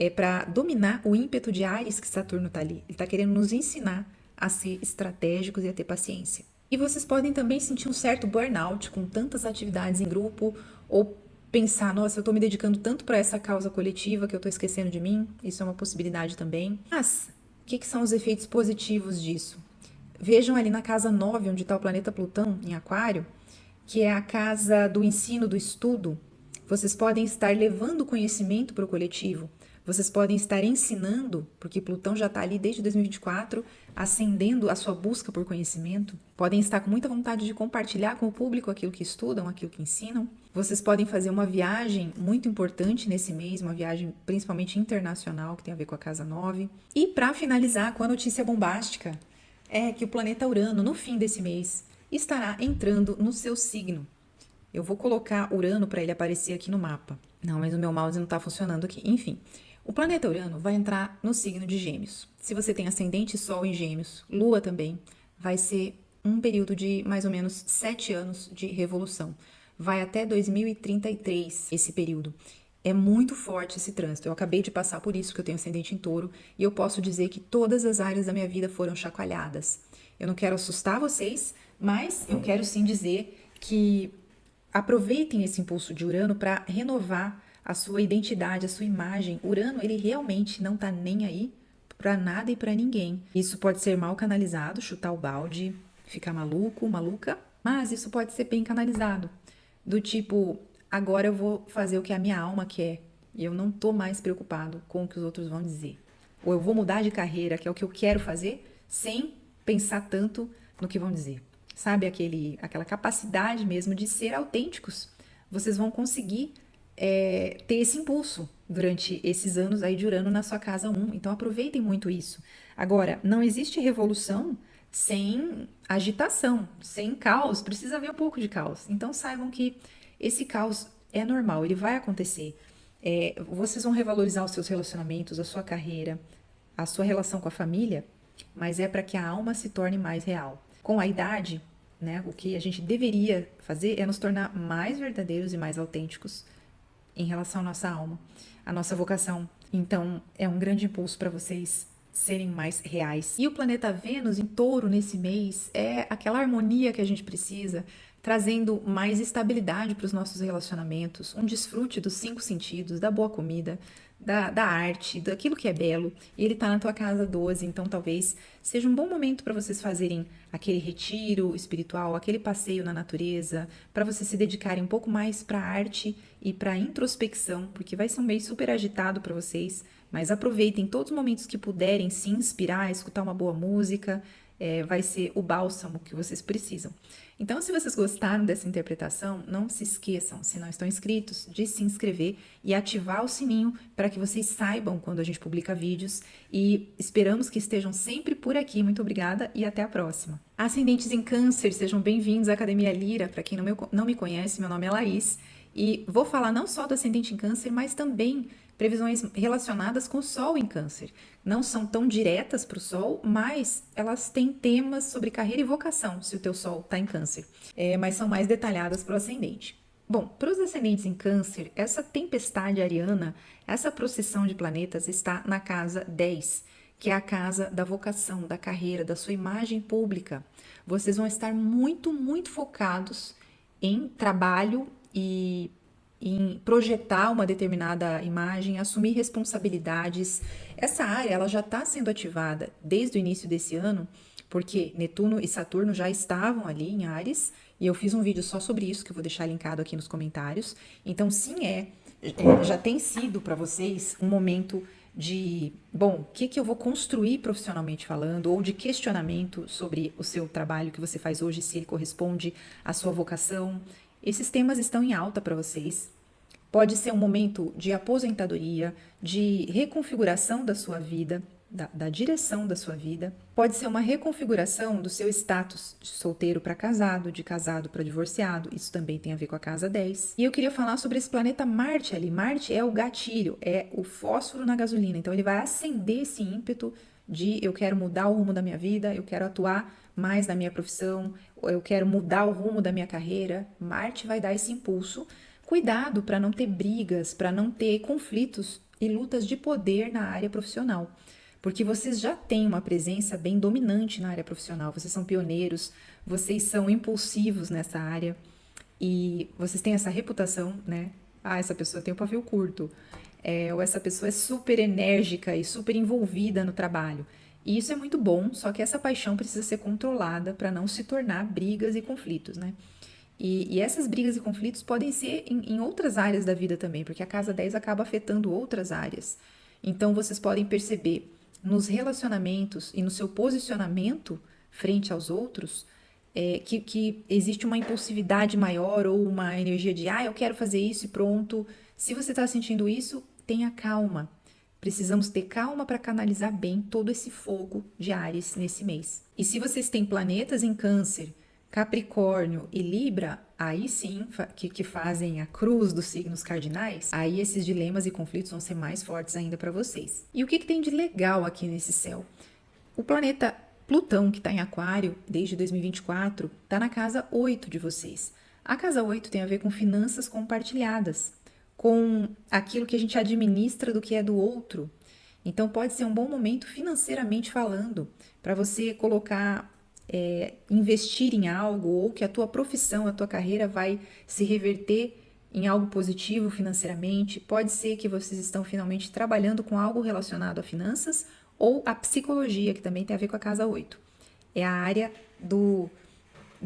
É para dominar o ímpeto de Áries que Saturno está ali. Ele está querendo nos ensinar a ser estratégicos e a ter paciência. E vocês podem também sentir um certo burnout com tantas atividades em grupo, ou pensar, nossa, eu estou me dedicando tanto para essa causa coletiva que eu estou esquecendo de mim. Isso é uma possibilidade também. Mas, o que são os efeitos positivos disso? Vejam ali na casa 9, onde está o planeta Plutão, em Aquário, que é a casa do ensino, do estudo. Vocês podem estar levando conhecimento para o coletivo. Vocês podem estar ensinando, porque Plutão já está ali desde 2024, acendendo a sua busca por conhecimento. Podem estar com muita vontade de compartilhar com o público aquilo que estudam, aquilo que ensinam. Vocês podem fazer uma viagem muito importante nesse mês, uma viagem principalmente internacional, que tem a ver com a casa 9. E para finalizar com a notícia bombástica, é que o planeta Urano, no fim desse mês, estará entrando no seu signo. Eu vou colocar Urano para ele aparecer aqui no mapa. Não, mas o meu mouse não está funcionando aqui. Enfim, o planeta Urano vai entrar no signo de Gêmeos. Se você tem ascendente e Sol em Gêmeos, Lua também, vai ser um período de mais ou menos 7 anos de revolução. Vai até 2033 esse período. É muito forte esse trânsito. Eu acabei de passar por isso, que eu tenho ascendente em Touro, e eu posso dizer que todas as áreas da minha vida foram chacoalhadas. Eu não quero assustar vocês, mas eu quero sim dizer que aproveitem esse impulso de Urano para renovar a sua identidade, a sua imagem. Urano, ele realmente não tá nem aí para nada e para ninguém. Isso pode ser mal canalizado, chutar o balde, ficar maluco, maluca, mas isso pode ser bem canalizado. Do tipo, agora eu vou fazer o que a minha alma quer e eu não tô mais preocupado com o que os outros vão dizer. Ou eu vou mudar de carreira, que é o que eu quero fazer, sem pensar tanto no que vão dizer. Sabe, aquela capacidade mesmo de ser autênticos. Vocês vão conseguir ter esse impulso durante esses anos aí de Urano na sua casa 1. Então aproveitem muito isso. Agora, não existe revolução sem agitação, sem caos. Precisa haver um pouco de caos. Então saibam que esse caos é normal, ele vai acontecer. Vocês vão revalorizar os seus relacionamentos, a sua carreira, a sua relação com a família, mas é para que a alma se torne mais real. Com a idade, né, o que a gente deveria fazer é nos tornar mais verdadeiros e mais autênticos em relação à nossa alma, à nossa vocação. Então, é um grande impulso para vocês serem mais reais. E o planeta Vênus em Touro nesse mês é aquela harmonia que a gente precisa, trazendo mais estabilidade para os nossos relacionamentos, um desfrute dos 5 sentidos, da boa comida, da arte, daquilo que é belo. E ele está na tua casa 12, então talvez seja um bom momento para vocês fazerem aquele retiro espiritual, aquele passeio na natureza, para vocês se dedicarem um pouco mais para a arte e para a introspecção, porque vai ser um mês super agitado para vocês, mas aproveitem todos os momentos que puderem se inspirar, escutar uma boa música, vai ser o bálsamo que vocês precisam. Então, se vocês gostaram dessa interpretação, não se esqueçam, se não estão inscritos, de se inscrever e ativar o sininho para que vocês saibam quando a gente publica vídeos, e esperamos que estejam sempre por aqui. Muito obrigada e até a próxima. Ascendentes em Câncer, sejam bem-vindos à Academia Lira. Para quem não me conhece, meu nome é Laís e vou falar não só do ascendente em Câncer, mas também previsões relacionadas com o Sol em Câncer. Não são tão diretas para o Sol, mas elas têm temas sobre carreira e vocação, se o teu Sol está em Câncer. Mas são mais detalhadas para o ascendente. Bom, para os ascendentes em Câncer, essa tempestade ariana, essa procissão de planetas está na casa 10, que é a casa da vocação, da carreira, da sua imagem pública. Vocês vão estar muito, muito focados em trabalho e em projetar uma determinada imagem, assumir responsabilidades. Essa área ela já está sendo ativada desde o início desse ano, porque Netuno e Saturno já estavam ali em Áries, e eu fiz um vídeo só sobre isso, que eu vou deixar linkado aqui nos comentários. Então, sim, já tem sido para vocês um momento de, bom, o que eu vou construir profissionalmente falando, ou de questionamento sobre o seu trabalho que você faz hoje, se ele corresponde à sua vocação. Esses temas estão em alta para vocês. Pode ser um momento de aposentadoria, de reconfiguração da sua vida. da direção da sua vida. Pode ser uma reconfiguração do seu status de solteiro para casado, de casado para divorciado. Isso também tem a ver com a casa 10. E eu queria falar sobre esse planeta Marte ali. Marte é o gatilho, é o fósforo na gasolina. Então ele vai acender esse ímpeto de eu quero mudar o rumo da minha vida, eu quero atuar mais na minha profissão, eu quero mudar o rumo da minha carreira. Marte vai dar esse impulso. Cuidado para não ter brigas, para não ter conflitos e lutas de poder na área profissional, porque vocês já têm uma presença bem dominante na área profissional, vocês são pioneiros, vocês são impulsivos nessa área e vocês têm essa reputação, né? Ah, essa pessoa tem o pavio curto, ou essa pessoa é super enérgica e super envolvida no trabalho. E isso é muito bom, só que essa paixão precisa ser controlada para não se tornar brigas e conflitos, né? E essas brigas e conflitos podem ser em outras áreas da vida também, porque a casa 10 acaba afetando outras áreas. Então, vocês podem perceber nos relacionamentos e no seu posicionamento frente aos outros que existe uma impulsividade maior ou uma energia de, eu quero fazer isso e pronto. Se você está sentindo isso, tenha calma. Precisamos ter calma para canalizar bem todo esse fogo de Áries nesse mês. E se vocês têm planetas em Câncer, Capricórnio e Libra, aí sim, que fazem a cruz dos signos cardinais, aí esses dilemas e conflitos vão ser mais fortes ainda para vocês. E o que tem de legal aqui nesse céu? O planeta Plutão, que está em Aquário desde 2024, está na casa 8 de vocês. A casa 8 tem a ver com finanças compartilhadas, com aquilo que a gente administra do que é do outro. Então pode ser um bom momento financeiramente falando, para você colocar investir em algo ou que a tua profissão, a tua carreira vai se reverter em algo positivo financeiramente. Pode ser que vocês estão finalmente trabalhando com algo relacionado a finanças ou a psicologia, que também tem a ver com a casa 8. É a área do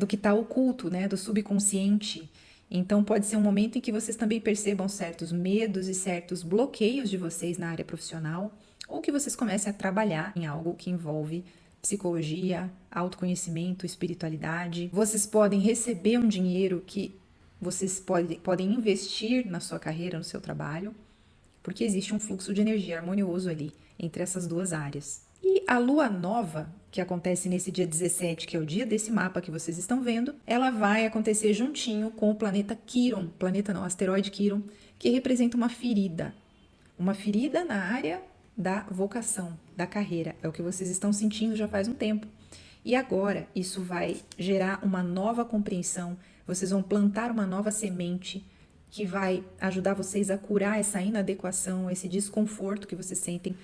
que está oculto, né? Do subconsciente. Então pode ser um momento em que vocês também percebam certos medos e certos bloqueios de vocês na área profissional ou que vocês comecem a trabalhar em algo que envolve psicologia, autoconhecimento, espiritualidade. Vocês podem receber um dinheiro que vocês podem investir na sua carreira, no seu trabalho, porque existe um fluxo de energia harmonioso ali entre essas duas áreas. E a lua nova, que acontece nesse dia 17, que é o dia desse mapa que vocês estão vendo, ela vai acontecer juntinho com o planeta Quiron, asteroide Quiron, que representa uma ferida na área da vocação, da carreira. É o que vocês estão sentindo já faz um tempo. E agora isso vai gerar uma nova compreensão, vocês vão plantar uma nova semente que vai ajudar vocês a curar essa inadequação, esse desconforto que vocês sentem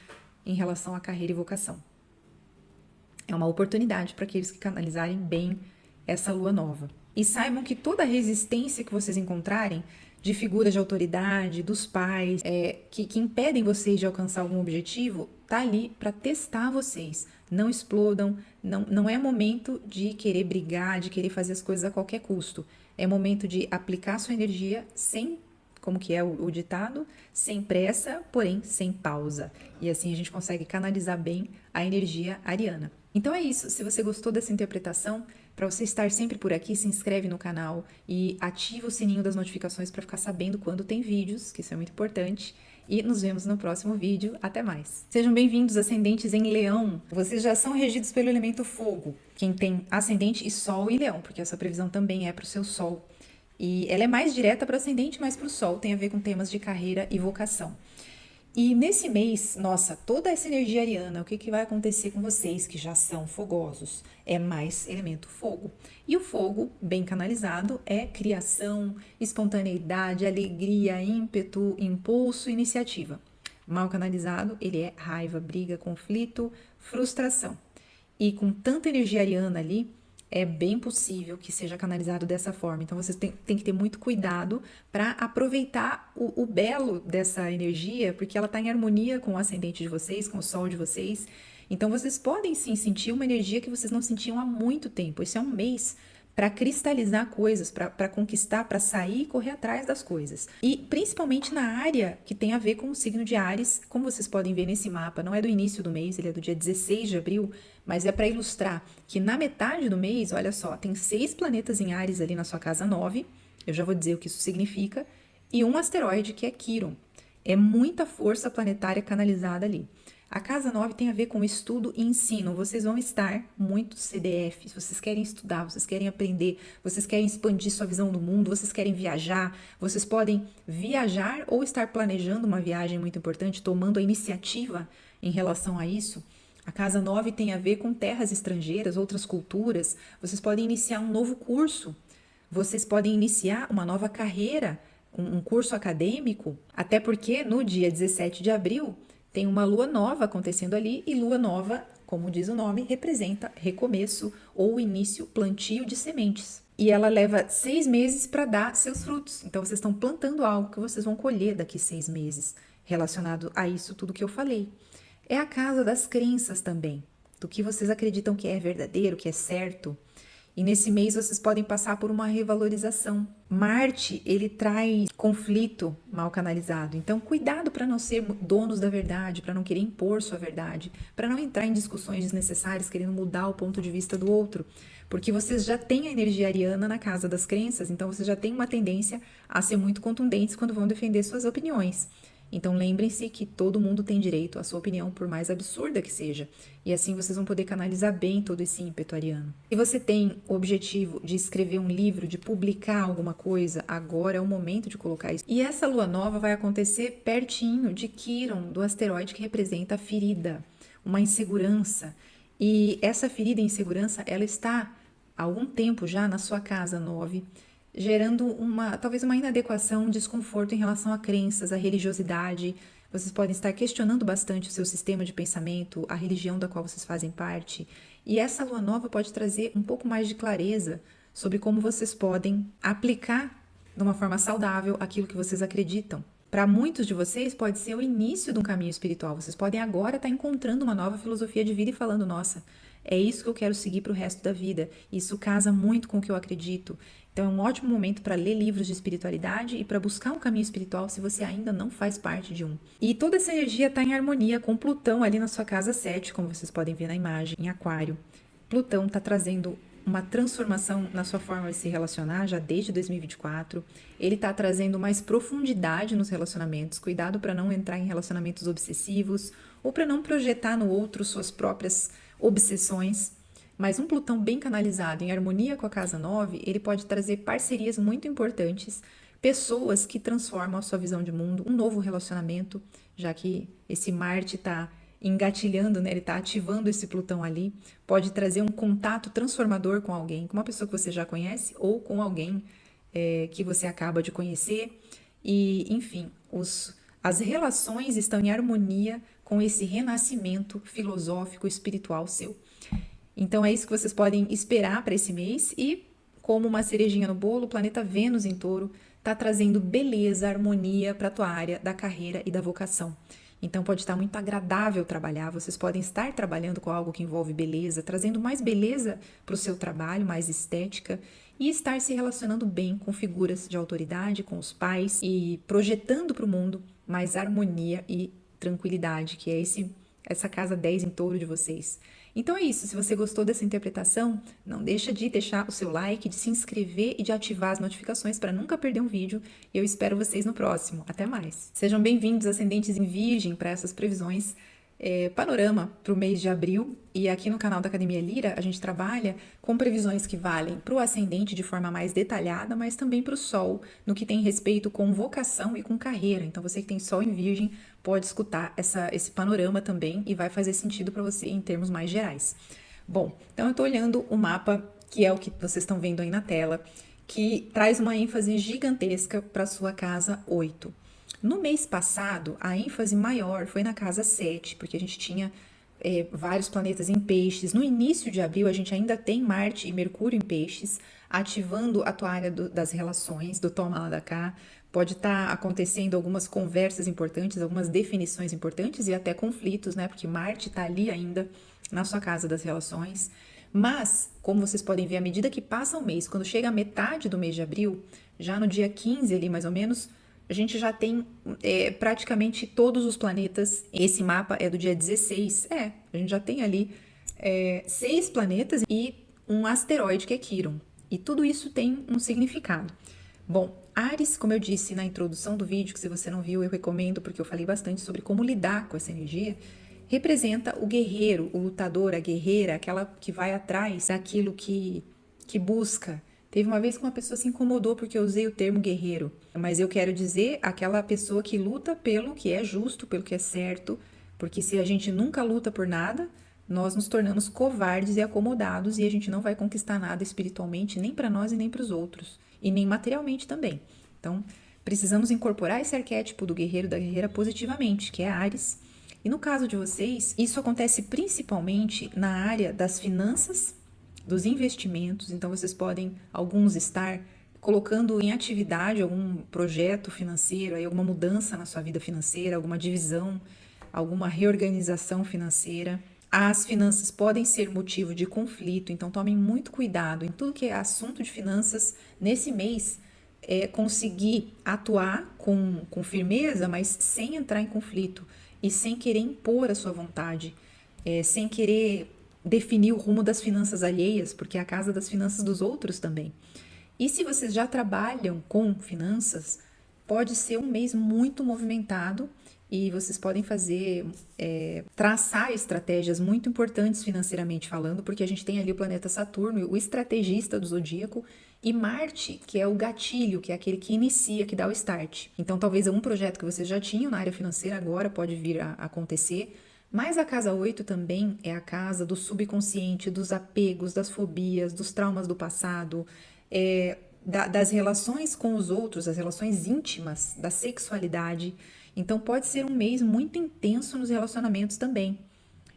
em relação à carreira e vocação. É uma oportunidade para aqueles que canalizarem bem essa lua nova. E saibam que toda a resistência que vocês encontrarem de figuras de autoridade, dos pais, que impedem vocês de alcançar algum objetivo, tá ali para testar vocês. Não explodam, não é momento de querer brigar, de querer fazer as coisas a qualquer custo. É momento de aplicar sua energia sem, como que é o ditado, sem pressa, porém sem pausa. E assim a gente consegue canalizar bem a energia ariana. Então é isso, se você gostou dessa interpretação, para você estar sempre por aqui, se inscreve no canal e ativa o sininho das notificações para ficar sabendo quando tem vídeos, que isso é muito importante. E nos vemos no próximo vídeo. Até mais! Sejam bem-vindos, ascendentes em Leão. Vocês já são regidos pelo elemento fogo. Quem tem ascendente e sol em Leão, porque essa previsão também é para o seu sol. E ela é mais direta para o ascendente, mas para o sol tem a ver com temas de carreira e vocação. E nesse mês, nossa, toda essa energia ariana, o que vai acontecer com vocês que já são fogosos? É mais elemento fogo. E o fogo, bem canalizado, é criação, espontaneidade, alegria, ímpeto, impulso, iniciativa. Mal canalizado, ele é raiva, briga, conflito, frustração. E com tanta energia ariana ali, é bem possível que seja canalizado dessa forma. Então, vocês têm que ter muito cuidado para aproveitar o belo dessa energia, porque ela está em harmonia com o ascendente de vocês, com o sol de vocês. Então, vocês podem sim sentir uma energia que vocês não sentiam há muito tempo. Esse é um mês para cristalizar coisas, para conquistar, para sair e correr atrás das coisas. E principalmente na área que tem a ver com o signo de Áries, como vocês podem ver nesse mapa, não é do início do mês, ele é do dia 16 de abril, mas é para ilustrar que na metade do mês, olha só, tem 6 planetas em Áries ali na sua casa 9, eu já vou dizer o que isso significa, e um asteroide que é Quiron. É muita força planetária canalizada ali. A casa 9 tem a ver com estudo e ensino. Vocês vão estar muito CDF. Se vocês querem estudar, vocês querem aprender, vocês querem expandir sua visão do mundo, vocês querem viajar, vocês podem viajar ou estar planejando uma viagem muito importante, tomando a iniciativa em relação a isso. A casa 9 tem a ver com terras estrangeiras, outras culturas. Vocês podem iniciar um novo curso. Vocês podem iniciar uma nova carreira, um curso acadêmico, até porque no dia 17 de abril tem uma lua nova acontecendo ali, e lua nova, como diz o nome, representa recomeço ou início, plantio de sementes. E ela leva 6 meses para dar seus frutos. Então vocês estão plantando algo que vocês vão colher daqui 6 meses, relacionado a isso tudo que eu falei. É a casa das crenças também, do que vocês acreditam que é verdadeiro, que é certo. E nesse mês vocês podem passar por uma revalorização. Marte, ele traz conflito mal canalizado. Então, cuidado para não ser donos da verdade, para não querer impor sua verdade, para não entrar em discussões desnecessárias, querendo mudar o ponto de vista do outro. Porque vocês já têm a energia ariana na casa das crenças, então vocês já têm uma tendência a ser muito contundentes quando vão defender suas opiniões. Então lembrem-se que todo mundo tem direito à sua opinião, por mais absurda que seja. E assim vocês vão poder canalizar bem todo esse ímpeto ariano. Se você tem o objetivo de escrever um livro, de publicar alguma coisa, agora é o momento de colocar isso. E essa lua nova vai acontecer pertinho de Quiron, do asteroide que representa a ferida, uma insegurança. E essa ferida e insegurança, ela está há algum tempo já na sua casa 9, gerando talvez uma inadequação, um desconforto em relação a crenças, a religiosidade. Vocês podem estar questionando bastante o seu sistema de pensamento, a religião da qual vocês fazem parte. E essa lua nova pode trazer um pouco mais de clareza sobre como vocês podem aplicar de uma forma saudável aquilo que vocês acreditam. Para muitos de vocês pode ser o início de um caminho espiritual. Vocês podem agora estar encontrando uma nova filosofia de vida e falando, nossa, é isso que eu quero seguir para o resto da vida. Isso casa muito com o que eu acredito. Então é um ótimo momento para ler livros de espiritualidade e para buscar um caminho espiritual se você ainda não faz parte de um. E toda essa energia está em harmonia com Plutão ali na sua casa 7, como vocês podem ver na imagem, em Aquário. Plutão está trazendo uma transformação na sua forma de se relacionar já desde 2024. Ele está trazendo mais profundidade nos relacionamentos. Cuidado para não entrar em relacionamentos obsessivos ou para não projetar no outro suas próprias obsessões. Mas um Plutão bem canalizado, em harmonia com a casa 9, ele pode trazer parcerias muito importantes, pessoas que transformam a sua visão de mundo, um novo relacionamento, já que esse Marte está engatilhando, né? Ele está ativando esse Plutão ali, pode trazer um contato transformador com alguém, com uma pessoa que você já conhece ou com alguém que você acaba de conhecer. E, enfim, as relações estão em harmonia com esse renascimento filosófico, espiritual seu. Então é isso que vocês podem esperar para esse mês e, como uma cerejinha no bolo, o planeta Vênus em Touro está trazendo beleza, harmonia para a tua área da carreira e da vocação. Então pode estar muito agradável trabalhar, vocês podem estar trabalhando com algo que envolve beleza, trazendo mais beleza para o seu trabalho, mais estética, e estar se relacionando bem com figuras de autoridade, com os pais e projetando para o mundo mais harmonia e tranquilidade, que é essa casa 10 em Touro de vocês. Então é isso, se você gostou dessa interpretação, não deixa de deixar o seu like, de se inscrever e de ativar as notificações para nunca perder um vídeo. Eu espero vocês no próximo. Até mais! Sejam bem-vindos, ascendentes em Virgem, para essas previsões panorama para o mês de abril. E aqui no canal da Academia Lira, a gente trabalha com previsões que valem para o ascendente de forma mais detalhada, mas também para o Sol, no que tem respeito com vocação e com carreira. Então, você que tem Sol em Virgem pode escutar esse panorama também e vai fazer sentido para você em termos mais gerais. Bom, então eu estou olhando o mapa, que é o que vocês estão vendo aí na tela, que traz uma ênfase gigantesca para a sua casa 8. No mês passado, a ênfase maior foi na casa 7, porque a gente tinha vários planetas em peixes. No início de abril, a gente ainda tem Marte e Mercúrio em peixes, ativando a tua área das relações, do toma lá da cá. Pode estar acontecendo algumas conversas importantes, algumas definições importantes e até conflitos, né? Porque Marte está ali ainda na sua casa das relações. Mas, como vocês podem ver, à medida que passa o mês, quando chega a metade do mês de abril, já no dia 15 ali mais ou menos, a gente já tem praticamente todos os planetas. Esse mapa é do dia 16. A gente já tem ali 6 planetas e um asteroide que é Quiron. E tudo isso tem um significado. Bom, Áries, como eu disse na introdução do vídeo, que se você não viu, eu recomendo, porque eu falei bastante sobre como lidar com essa energia. representa o guerreiro, o lutador, a guerreira, aquela que vai atrás daquilo que busca. Teve uma vez que uma pessoa se incomodou porque eu usei o termo guerreiro, mas eu quero dizer aquela pessoa que luta pelo que é justo, pelo que é certo, porque se a gente nunca luta por nada, nós nos tornamos covardes e acomodados e a gente não vai conquistar nada espiritualmente, nem para nós e nem para os outros, e nem materialmente também. Então, precisamos incorporar esse arquétipo do guerreiro, da guerreira positivamente, que é Áries. E no caso de vocês, isso acontece principalmente na área das finanças, dos investimentos. Então, vocês podem, alguns, estar colocando em atividade algum projeto financeiro, aí alguma mudança na sua vida financeira, alguma divisão, alguma reorganização financeira. As finanças podem ser motivo de conflito, então tomem muito cuidado em tudo que é assunto de finanças nesse mês. Conseguir atuar com firmeza, mas sem entrar em conflito e sem querer impor a sua vontade, sem querer definir o rumo das finanças alheias, porque é a casa das finanças dos outros também. E se vocês já trabalham com finanças, pode ser um mês muito movimentado e vocês podem traçar estratégias muito importantes financeiramente falando, porque a gente tem ali o planeta Saturno, o estrategista do zodíaco, e Marte, que é o gatilho, que é aquele que inicia, que dá o start. Então, talvez um projeto que vocês já tinham na área financeira agora pode vir a acontecer, mas a casa 8 também é a casa do subconsciente, dos apegos, das fobias, dos traumas do passado, das relações com os outros, as relações íntimas, da sexualidade. Então, pode ser um mês muito intenso nos relacionamentos também.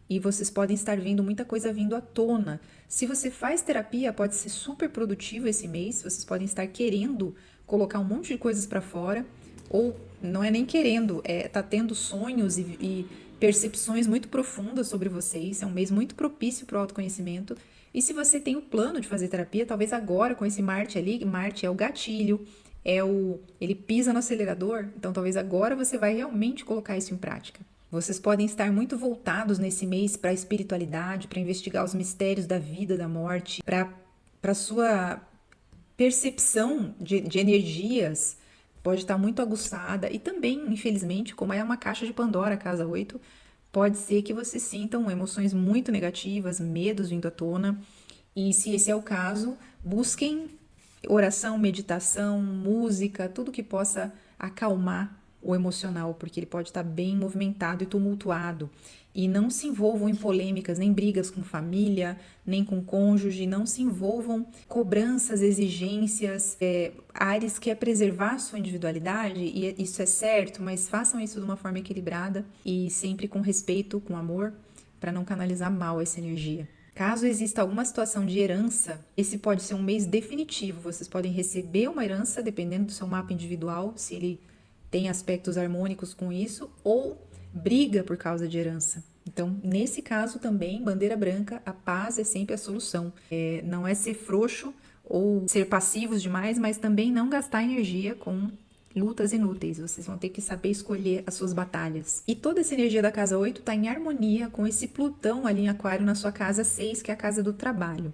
E vocês podem estar vendo muita coisa vindo à tona. Se você faz terapia, pode ser super produtivo esse mês. Vocês podem estar querendo colocar um monte de coisas para fora. Ou não é nem querendo, tá tendo sonhos e percepções muito profundas sobre vocês. É um mês muito propício para o autoconhecimento. E se você tem o plano de fazer terapia, talvez agora com esse Marte ali, Marte é o gatilho, ele pisa no acelerador, então talvez agora você vai realmente colocar isso em prática. Vocês podem estar muito voltados nesse mês para a espiritualidade, para investigar os mistérios da vida, da morte, para sua percepção de energias pode estar muito aguçada e também, infelizmente, como é uma caixa de Pandora, a casa 8, pode ser que vocês sintam emoções muito negativas, medos vindo à tona. E se esse é o caso, busquem oração, meditação, música, tudo que possa acalmar o emocional, porque ele pode estar bem movimentado e tumultuado. E não se envolvam em polêmicas, nem brigas com família, nem com cônjuge, não se envolvam cobranças, exigências. Áries quer preservar sua individualidade, e isso é certo, mas façam isso de uma forma equilibrada e sempre com respeito, com amor, para não canalizar mal essa energia. Caso exista alguma situação de herança, esse pode ser um mês definitivo. Vocês podem receber uma herança, dependendo do seu mapa individual, se ele tem aspectos harmônicos com isso, ou briga por causa de herança. Então, nesse caso também, bandeira branca, a paz é sempre a solução. Não é ser frouxo ou ser passivos demais, mas também não gastar energia com lutas inúteis. Vocês vão ter que saber escolher as suas batalhas. E toda essa energia da casa 8 está em harmonia com esse Plutão ali em Aquário na sua casa 6, que é a casa do trabalho.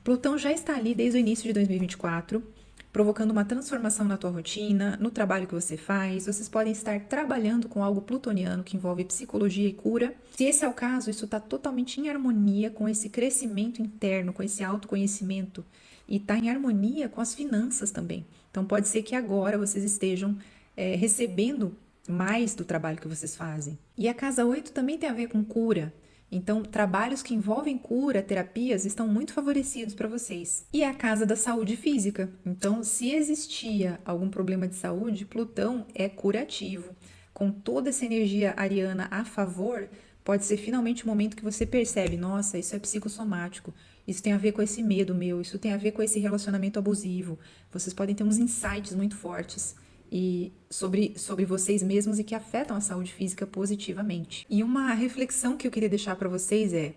Plutão já está ali desde o início de 2024, provocando uma transformação na tua rotina, no trabalho que você faz. Vocês podem estar trabalhando com algo plutoniano que envolve psicologia e cura. Se esse é o caso, isso está totalmente em harmonia com esse crescimento interno, com esse autoconhecimento, e está em harmonia com as finanças também. Então pode ser que agora vocês estejam recebendo mais do trabalho que vocês fazem. E a casa 8 também tem a ver com cura. Então, trabalhos que envolvem cura, terapias, estão muito favorecidos para vocês. E é a casa da saúde física. Então, se existia algum problema de saúde, Plutão é curativo. Com toda essa energia ariana a favor, pode ser finalmente o momento que você percebe, nossa, isso é psicossomático, isso tem a ver com esse medo meu, isso tem a ver com esse relacionamento abusivo. Vocês podem ter uns insights muito fortes e sobre vocês mesmos e que afetam a saúde física positivamente. E uma reflexão que eu queria deixar para vocês é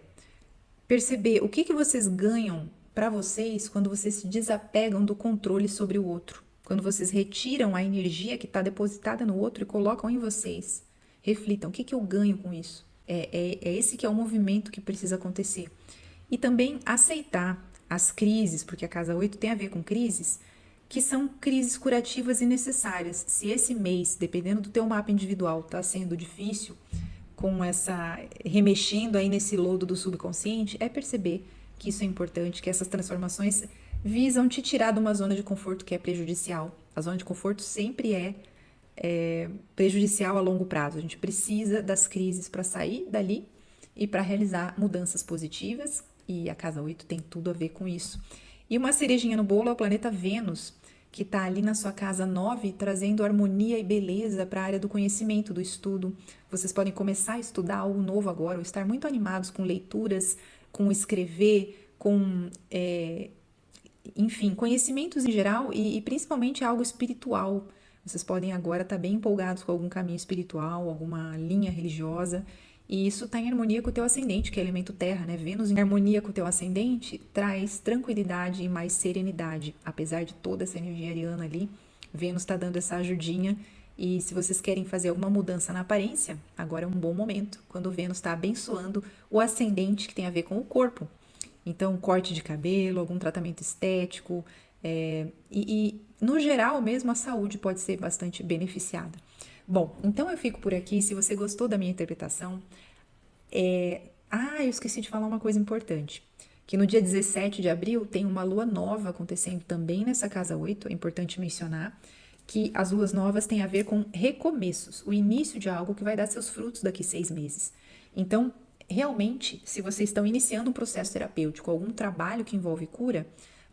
perceber o que vocês ganham para vocês quando vocês se desapegam do controle sobre o outro, quando vocês retiram a energia que está depositada no outro e colocam em vocês. Reflitam, o que eu ganho com isso? É esse que é o movimento que precisa acontecer. E também aceitar as crises, porque a casa 8 tem a ver com crises, que são crises curativas e necessárias. Se esse mês, dependendo do teu mapa individual, está sendo difícil, com essa remexendo aí nesse lodo do subconsciente, é perceber que isso é importante, que essas transformações visam te tirar de uma zona de conforto que é prejudicial. A zona de conforto sempre é prejudicial a longo prazo. A gente precisa das crises para sair dali e para realizar mudanças positivas, e a casa 8 tem tudo a ver com isso. E uma cerejinha no bolo é o planeta Vênus, que está ali na sua casa 9, trazendo harmonia e beleza para a área do conhecimento, do estudo. Vocês podem começar a estudar algo novo agora, ou estar muito animados com leituras, com escrever, com, enfim, conhecimentos em geral e principalmente algo espiritual. Vocês podem agora estar bem empolgados com algum caminho espiritual, alguma linha religiosa. E isso está em harmonia com o teu ascendente, que é elemento terra, né? Vênus em harmonia com o teu ascendente traz tranquilidade e mais serenidade. Apesar de toda essa energia ariana ali, Vênus está dando essa ajudinha. E se vocês querem fazer alguma mudança na aparência, agora é um bom momento, quando Vênus está abençoando o ascendente que tem a ver com o corpo. Então, corte de cabelo, algum tratamento estético, no geral mesmo a saúde pode ser bastante beneficiada. Bom, então eu fico por aqui. Se você gostou da minha interpretação, eu esqueci de falar uma coisa importante, que no dia 17 de abril tem uma lua nova acontecendo também nessa casa 8, é importante mencionar que as luas novas têm a ver com recomeços, o início de algo que vai dar seus frutos daqui 6 meses. Então, realmente, se vocês estão iniciando um processo terapêutico, algum trabalho que envolve cura,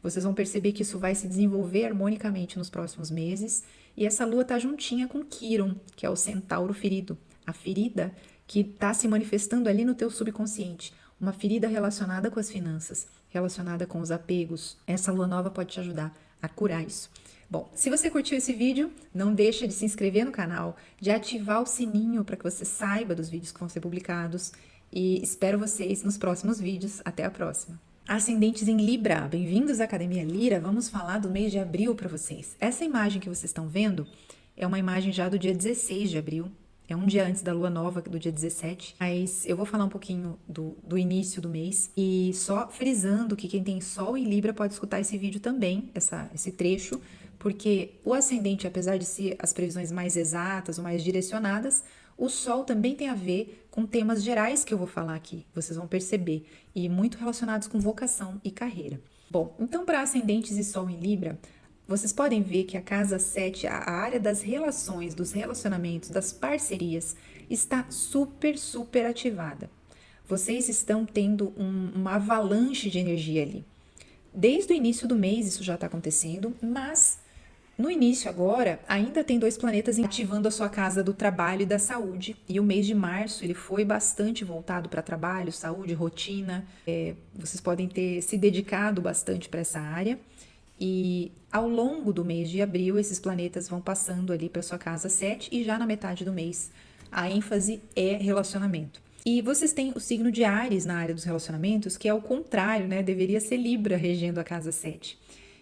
vocês vão perceber que isso vai se desenvolver harmonicamente nos próximos meses. E essa lua está juntinha com Quiron, que é o centauro ferido, a ferida que está se manifestando ali no teu subconsciente. Uma ferida relacionada com as finanças, relacionada com os apegos. Essa lua nova pode te ajudar a curar isso. Bom, se você curtiu esse vídeo, não deixa de se inscrever no canal, de ativar o sininho para que você saiba dos vídeos que vão ser publicados. E espero vocês nos próximos vídeos. Até a próxima! Ascendentes em Libra, bem-vindos à Academia Lira. Vamos falar do mês de abril para vocês. Essa imagem que vocês estão vendo é uma imagem já do dia 16 de abril, é um dia antes da lua nova, do dia 17, mas eu vou falar um pouquinho do início do mês e só frisando que quem tem Sol em Libra pode escutar esse vídeo também, esse trecho, porque o ascendente, apesar de ser as previsões mais exatas ou mais direcionadas, o Sol também tem a ver com temas gerais que eu vou falar aqui, vocês vão perceber, e muito relacionados com vocação e carreira. Bom, então para ascendentes e Sol em Libra, vocês podem ver que a casa 7, a área das relações, dos relacionamentos, das parcerias, está super, super ativada. Vocês estão tendo uma avalanche de energia ali. Desde o início do mês isso já está acontecendo, mas no início agora, ainda tem 2 planetas ativando a sua casa do trabalho e da saúde. E o mês de março, ele foi bastante voltado para trabalho, saúde, rotina. Vocês podem ter se dedicado bastante para essa área. E ao longo do mês de abril, esses planetas vão passando ali para sua casa 7 e já na metade do mês, a ênfase é relacionamento. E vocês têm o signo de Áries na área dos relacionamentos, que é o contrário, né? Deveria ser Libra regendo a casa 7.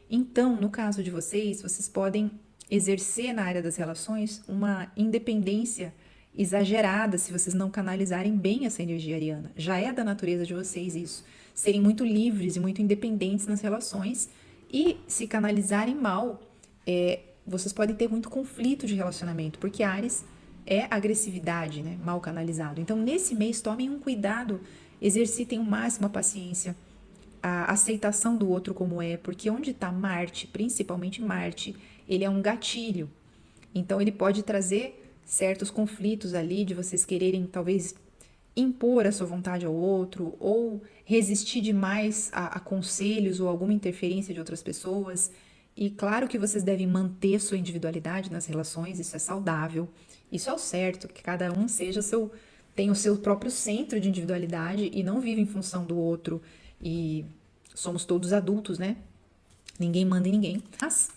Então, no caso de vocês, vocês podem exercer na área das relações uma independência exagerada se vocês não canalizarem bem essa energia ariana. Já é da natureza de vocês isso, serem muito livres e muito independentes nas relações, e se canalizarem mal, vocês podem ter muito conflito de relacionamento, porque Áries é agressividade, né? Mal canalizado. Então, nesse mês, tomem um cuidado, exercitem o máximo a paciência, a aceitação do outro como é, porque onde está Marte, principalmente Marte, ele é um gatilho. Então, ele pode trazer certos conflitos ali de vocês quererem, talvez, impor a sua vontade ao outro ou resistir demais a conselhos ou alguma interferência de outras pessoas. E claro que vocês devem manter sua individualidade nas relações, isso é saudável, isso é o certo, que cada um tenha o seu próprio centro de individualidade e não vive em função do outro. E somos todos adultos, né? Ninguém manda em ninguém. Mas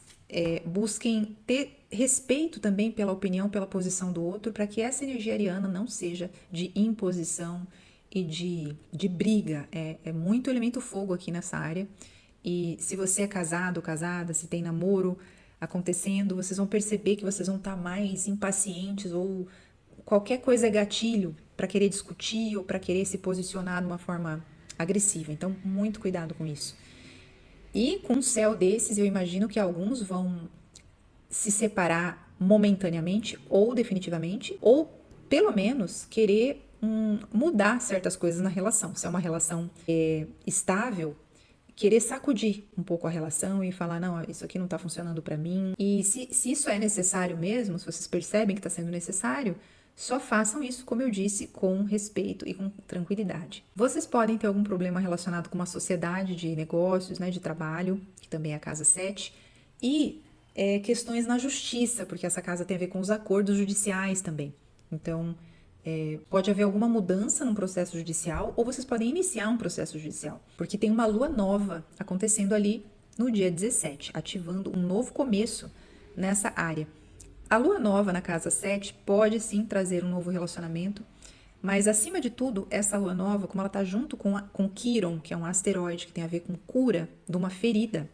busquem ter respeito também pela opinião, pela posição do outro, para que essa energia ariana não seja de imposição e de briga. É muito elemento fogo aqui nessa área. E se você é casado ou casada, se tem namoro acontecendo, vocês vão perceber que vocês vão estar mais impacientes ou qualquer coisa é gatilho para querer discutir ou para querer se posicionar de uma forma agressiva. Então, muito cuidado com isso. E com um céu desses, eu imagino que alguns vão se separar momentaneamente ou definitivamente, ou pelo menos querer mudar certas coisas na relação. Se é uma relação estável, querer sacudir um pouco a relação e falar, não, isso aqui não está funcionando para mim. E se isso é necessário mesmo, se vocês percebem que está sendo necessário, só façam isso, como eu disse, com respeito e com tranquilidade. Vocês podem ter algum problema relacionado com uma sociedade de negócios, né, de trabalho, que também é a casa 7, e questões na justiça, porque essa casa tem a ver com os acordos judiciais também. Então, pode haver alguma mudança no processo judicial, ou vocês podem iniciar um processo judicial, porque tem uma lua nova acontecendo ali no dia 17, ativando um novo começo nessa área. A lua nova na casa 7 pode sim trazer um novo relacionamento, mas acima de tudo, essa lua nova, como ela está junto com Quiron, que é um asteroide que tem a ver com cura de uma ferida,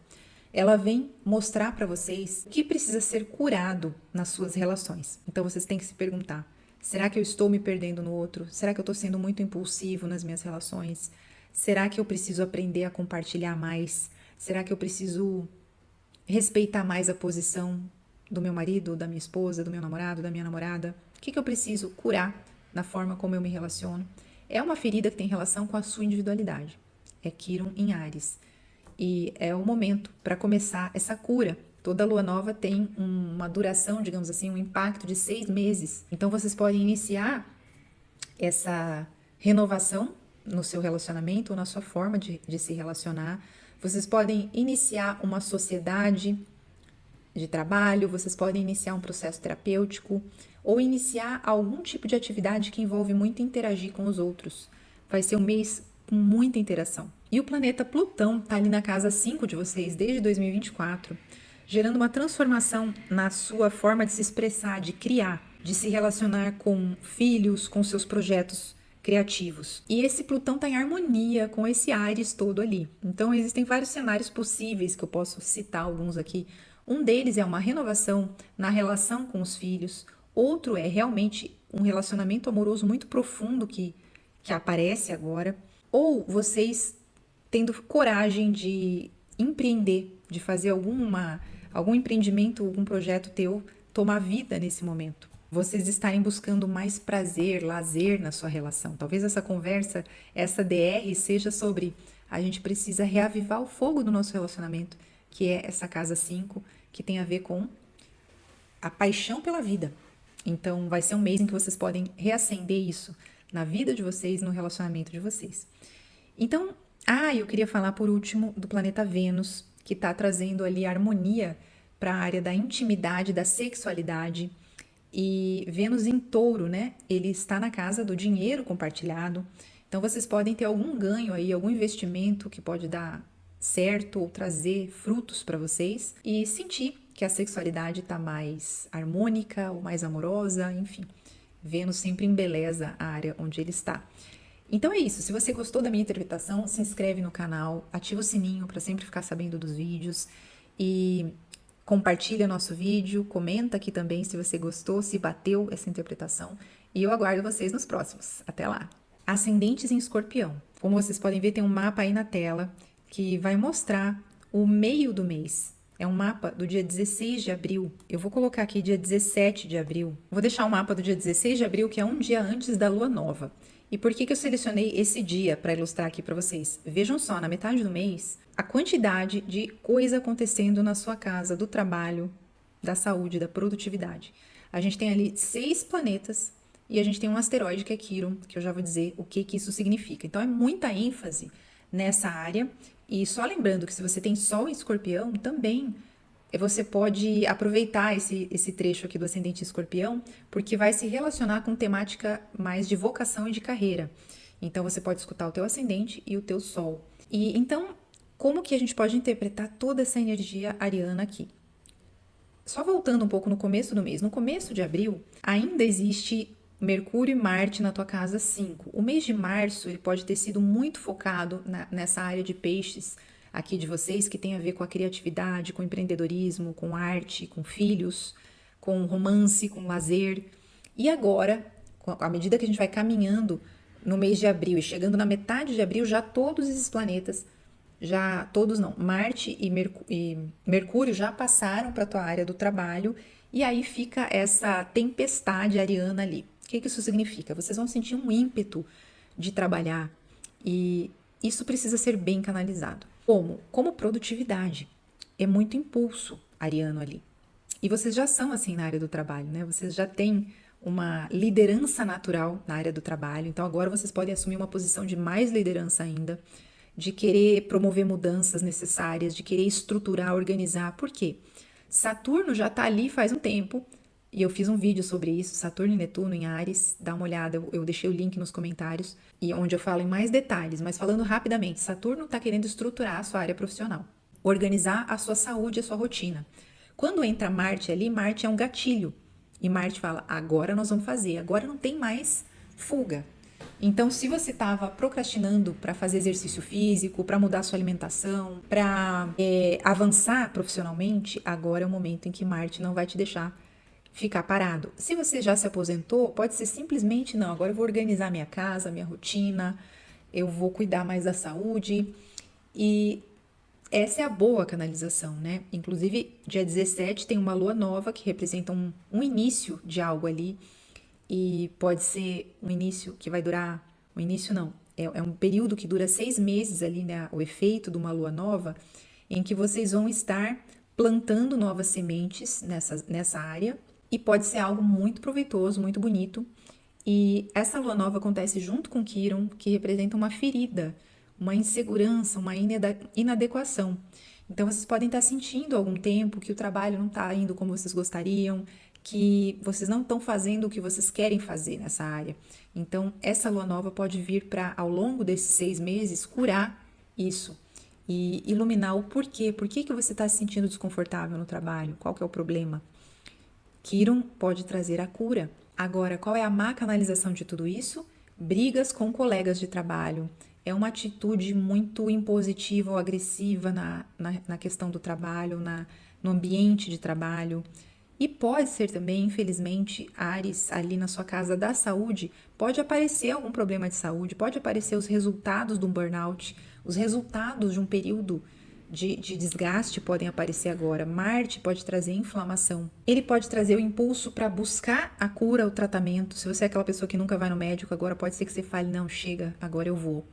ela vem mostrar para vocês o que precisa ser curado nas suas relações. Então vocês têm que se perguntar: será que eu estou me perdendo no outro? Será que eu estou sendo muito impulsivo nas minhas relações? Será que eu preciso aprender a compartilhar mais? Será que eu preciso respeitar mais a posição do meu marido, da minha esposa, do meu namorado, da minha namorada? O que eu preciso curar na forma como eu me relaciono? É uma ferida que tem relação com a sua individualidade. É Quiron em Áries. E é o momento para começar essa cura. Toda lua nova tem uma duração, digamos assim, um impacto de 6 meses. Então vocês podem iniciar essa renovação no seu relacionamento ou na sua forma de se relacionar. Vocês podem iniciar uma sociedade de trabalho, vocês podem iniciar um processo terapêutico ou iniciar algum tipo de atividade que envolve muito interagir com os outros. Vai ser um mês com muita interação. E o planeta Plutão está ali na casa 5 de vocês desde 2024, gerando uma transformação na sua forma de se expressar, de criar, de se relacionar com filhos, com seus projetos criativos. E esse Plutão está em harmonia com esse Áries todo ali. Então existem vários cenários possíveis que eu posso citar alguns aqui. Um deles é uma renovação na relação com os filhos. Outro é realmente um relacionamento amoroso muito profundo que aparece agora. Ou vocês tendo coragem de empreender, de fazer algum empreendimento, algum projeto teu tomar vida nesse momento. Vocês estarem buscando mais prazer, lazer na sua relação. Talvez essa conversa, essa DR seja sobre a gente precisa reavivar o fogo do nosso relacionamento, que é essa casa 5, que tem a ver com a paixão pela vida. Então, vai ser um mês em que vocês podem reacender isso na vida de vocês, no relacionamento de vocês. Então, eu queria falar por último do planeta Vênus, que está trazendo ali harmonia para a área da intimidade, da sexualidade. E Vênus em Touro, né? Ele está na casa do dinheiro compartilhado. Então, vocês podem ter algum ganho aí, algum investimento que pode dar certo ou trazer frutos para vocês e sentir que a sexualidade está mais harmônica ou mais amorosa, enfim. Vênus sempre embeleza a área onde ele está. Então é isso, se você gostou da minha interpretação, se inscreve no canal, ativa o sininho para sempre ficar sabendo dos vídeos e compartilha nosso vídeo, comenta aqui também se você gostou, se bateu essa interpretação e eu aguardo vocês nos próximos. Até lá! Ascendentes em Escorpião. Como vocês podem ver, tem um mapa aí na tela que vai mostrar o meio do mês. É um mapa do dia 16 de abril. Eu vou colocar aqui dia 17 de abril. Vou deixar o mapa do dia 16 de abril, que é um dia antes da lua nova. E por que eu selecionei esse dia para ilustrar aqui para vocês? Vejam só, na metade do mês, a quantidade de coisa acontecendo na sua casa, do trabalho, da saúde, da produtividade. A gente tem ali 6 planetas e a gente tem um asteroide que é Quiron, que eu já vou dizer o que isso significa. Então é muita ênfase nessa área. E só lembrando que se você tem Sol em Escorpião, também você pode aproveitar esse trecho aqui do ascendente Escorpião, porque vai se relacionar com temática mais de vocação e de carreira. Então você pode escutar o teu ascendente e o teu Sol. E então, como que a gente pode interpretar toda essa energia ariana aqui? Só voltando um pouco no começo do mês, no começo de abril, ainda existe Mercúrio e Marte na tua casa 5. O mês de março ele pode ter sido muito focado nessa área de peixes aqui de vocês, que tem a ver com a criatividade, com empreendedorismo, com arte, com filhos, com romance, com lazer. E agora, à medida que a gente vai caminhando no mês de abril e chegando na metade de abril, já todos esses planetas, Marte e Mercúrio já passaram para a tua área do trabalho e aí fica essa tempestade ariana ali. O que isso significa? Vocês vão sentir um ímpeto de trabalhar e isso precisa ser bem canalizado. Como? Como produtividade. É muito impulso ariano ali. E vocês já são assim na área do trabalho, né? Vocês já têm uma liderança natural na área do trabalho. Então agora vocês podem assumir uma posição de mais liderança ainda, de querer promover mudanças necessárias, de querer estruturar, organizar. Por quê? Saturno já está ali faz um tempo, e eu fiz um vídeo sobre isso, Saturno e Netuno em Áries, dá uma olhada, eu deixei o link nos comentários, e onde eu falo em mais detalhes, mas falando rapidamente, Saturno está querendo estruturar a sua área profissional, organizar a sua saúde, a sua rotina. Quando entra Marte ali, Marte é um gatilho, e Marte fala, agora nós vamos fazer, agora não tem mais fuga. Então, se você estava procrastinando para fazer exercício físico, para mudar sua alimentação, para avançar profissionalmente, agora é o momento em que Marte não vai te deixar ficar parado. Se você já se aposentou, pode ser simplesmente, não, agora eu vou organizar minha casa, minha rotina, eu vou cuidar mais da saúde. E essa é a boa canalização, né? Inclusive, dia 17 tem uma lua nova que representa um início de algo ali. E pode ser um início que vai durar, um início não, é um período que dura 6 meses ali, né, o efeito de uma lua nova, em que vocês vão estar plantando novas sementes nessa área, e pode ser algo muito proveitoso, muito bonito. E essa lua nova acontece junto com Quiron, que representa uma ferida, uma insegurança, uma inadequação. Então vocês podem estar sentindo há algum tempo que o trabalho não está indo como vocês gostariam, que vocês não estão fazendo o que vocês querem fazer nessa área. Então, essa lua nova pode vir para, ao longo desses 6 meses, curar isso e iluminar o porquê. Por que você está se sentindo desconfortável no trabalho? Qual que é o problema? Quiron pode trazer a cura. Agora, qual é a má canalização de tudo isso? Brigas com colegas de trabalho. É uma atitude muito impositiva ou agressiva na questão do trabalho, no ambiente de trabalho. E pode ser também, infelizmente, Áries, ali na sua casa da saúde, pode aparecer algum problema de saúde, pode aparecer os resultados de um burnout, os resultados de um período de desgaste podem aparecer agora. Marte pode trazer inflamação. Ele pode trazer o impulso para buscar a cura, o tratamento. Se você é aquela pessoa que nunca vai no médico, agora pode ser que você fale, não, chega, agora eu vou.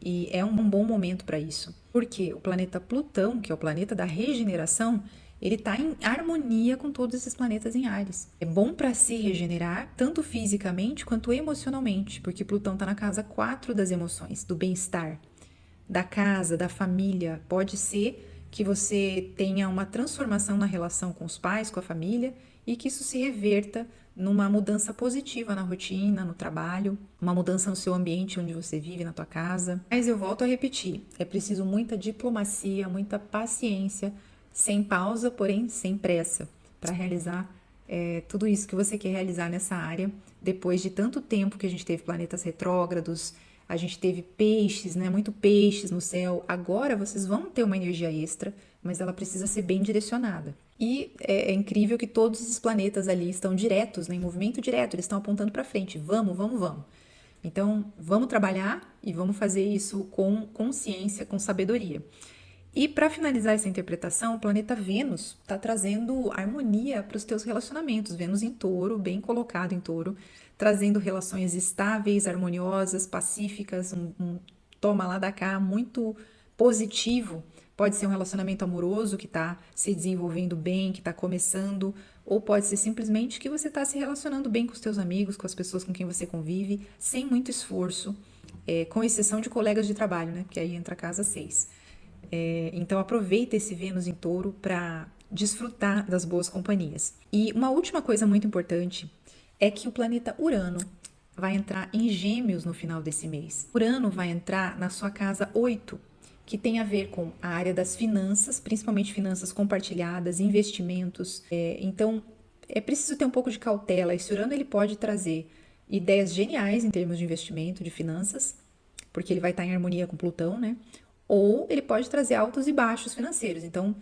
E é um bom momento para isso. Porque o planeta Plutão, que é o planeta da regeneração, ele está em harmonia com todos esses planetas em Áries. É bom para se regenerar, tanto fisicamente quanto emocionalmente, porque Plutão está na casa 4 das emoções, do bem-estar, da casa, da família. Pode ser que você tenha uma transformação na relação com os pais, com a família, e que isso se reverta numa mudança positiva na rotina, no trabalho, uma mudança no seu ambiente onde você vive, na tua casa. Mas eu volto a repetir, é preciso muita diplomacia, muita paciência, sem pausa, porém sem pressa, para realizar tudo isso que você quer realizar nessa área, depois de tanto tempo que a gente teve planetas retrógrados, a gente teve peixes, né? Muito peixes no céu. Agora vocês vão ter uma energia extra, mas ela precisa ser bem direcionada. E é incrível que todos esses planetas ali estão diretos, né? Em movimento direto, eles estão apontando para frente. Vamos, vamos, vamos. Então, vamos trabalhar e vamos fazer isso com consciência, com sabedoria. E para finalizar essa interpretação, o planeta Vênus está trazendo harmonia para os teus relacionamentos. Vênus em Touro, bem colocado em Touro, trazendo relações estáveis, harmoniosas, pacíficas, um toma lá da cá muito positivo. Pode ser um relacionamento amoroso que está se desenvolvendo bem, que está começando, ou pode ser simplesmente que você está se relacionando bem com os teus amigos, com as pessoas com quem você convive, sem muito esforço, com exceção de colegas de trabalho, né? Porque aí entra a casa 6. Então aproveita esse Vênus em Touro para desfrutar das boas companhias. E uma última coisa muito importante é que o planeta Urano vai entrar em Gêmeos no final desse mês. Urano vai entrar na sua casa 8, que tem a ver com a área das finanças, principalmente finanças compartilhadas, investimentos. Então é preciso ter um pouco de cautela. Esse Urano ele pode trazer ideias geniais em termos de investimento, de finanças, porque ele vai estar em harmonia com Plutão, né? Ou ele pode trazer altos e baixos financeiros. Então,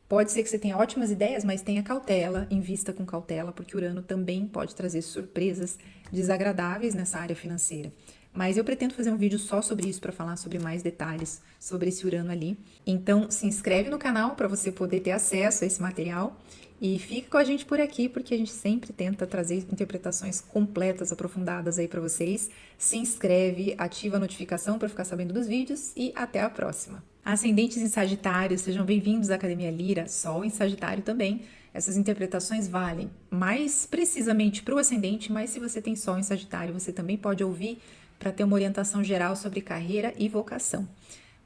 pode ser que você tenha ótimas ideias, mas tenha cautela, invista com cautela, porque Urano também pode trazer surpresas desagradáveis nessa área financeira. mas eu pretendo fazer um vídeo só sobre isso para falar sobre mais detalhes sobre esse Urano ali. Então, se inscreve no canal para você poder ter acesso a esse material e fica com a gente por aqui, porque a gente sempre tenta trazer interpretações completas, aprofundadas aí para vocês. Se inscreve, ativa a notificação para ficar sabendo dos vídeos e até a próxima. Ascendentes em Sagitário, sejam bem-vindos à Academia Lira, Sol em Sagitário também. Essas interpretações valem mais precisamente para o ascendente, mas se você tem Sol em Sagitário, você também pode ouvir para ter uma orientação geral sobre carreira e vocação.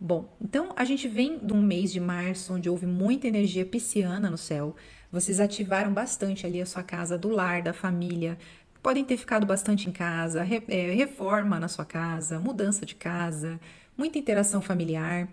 Bom, então a gente vem de um mês de março, onde houve muita energia pisciana no céu. Vocês ativaram bastante ali a sua casa do lar, da família. Podem ter ficado bastante em casa, reforma na sua casa, mudança de casa, muita interação familiar.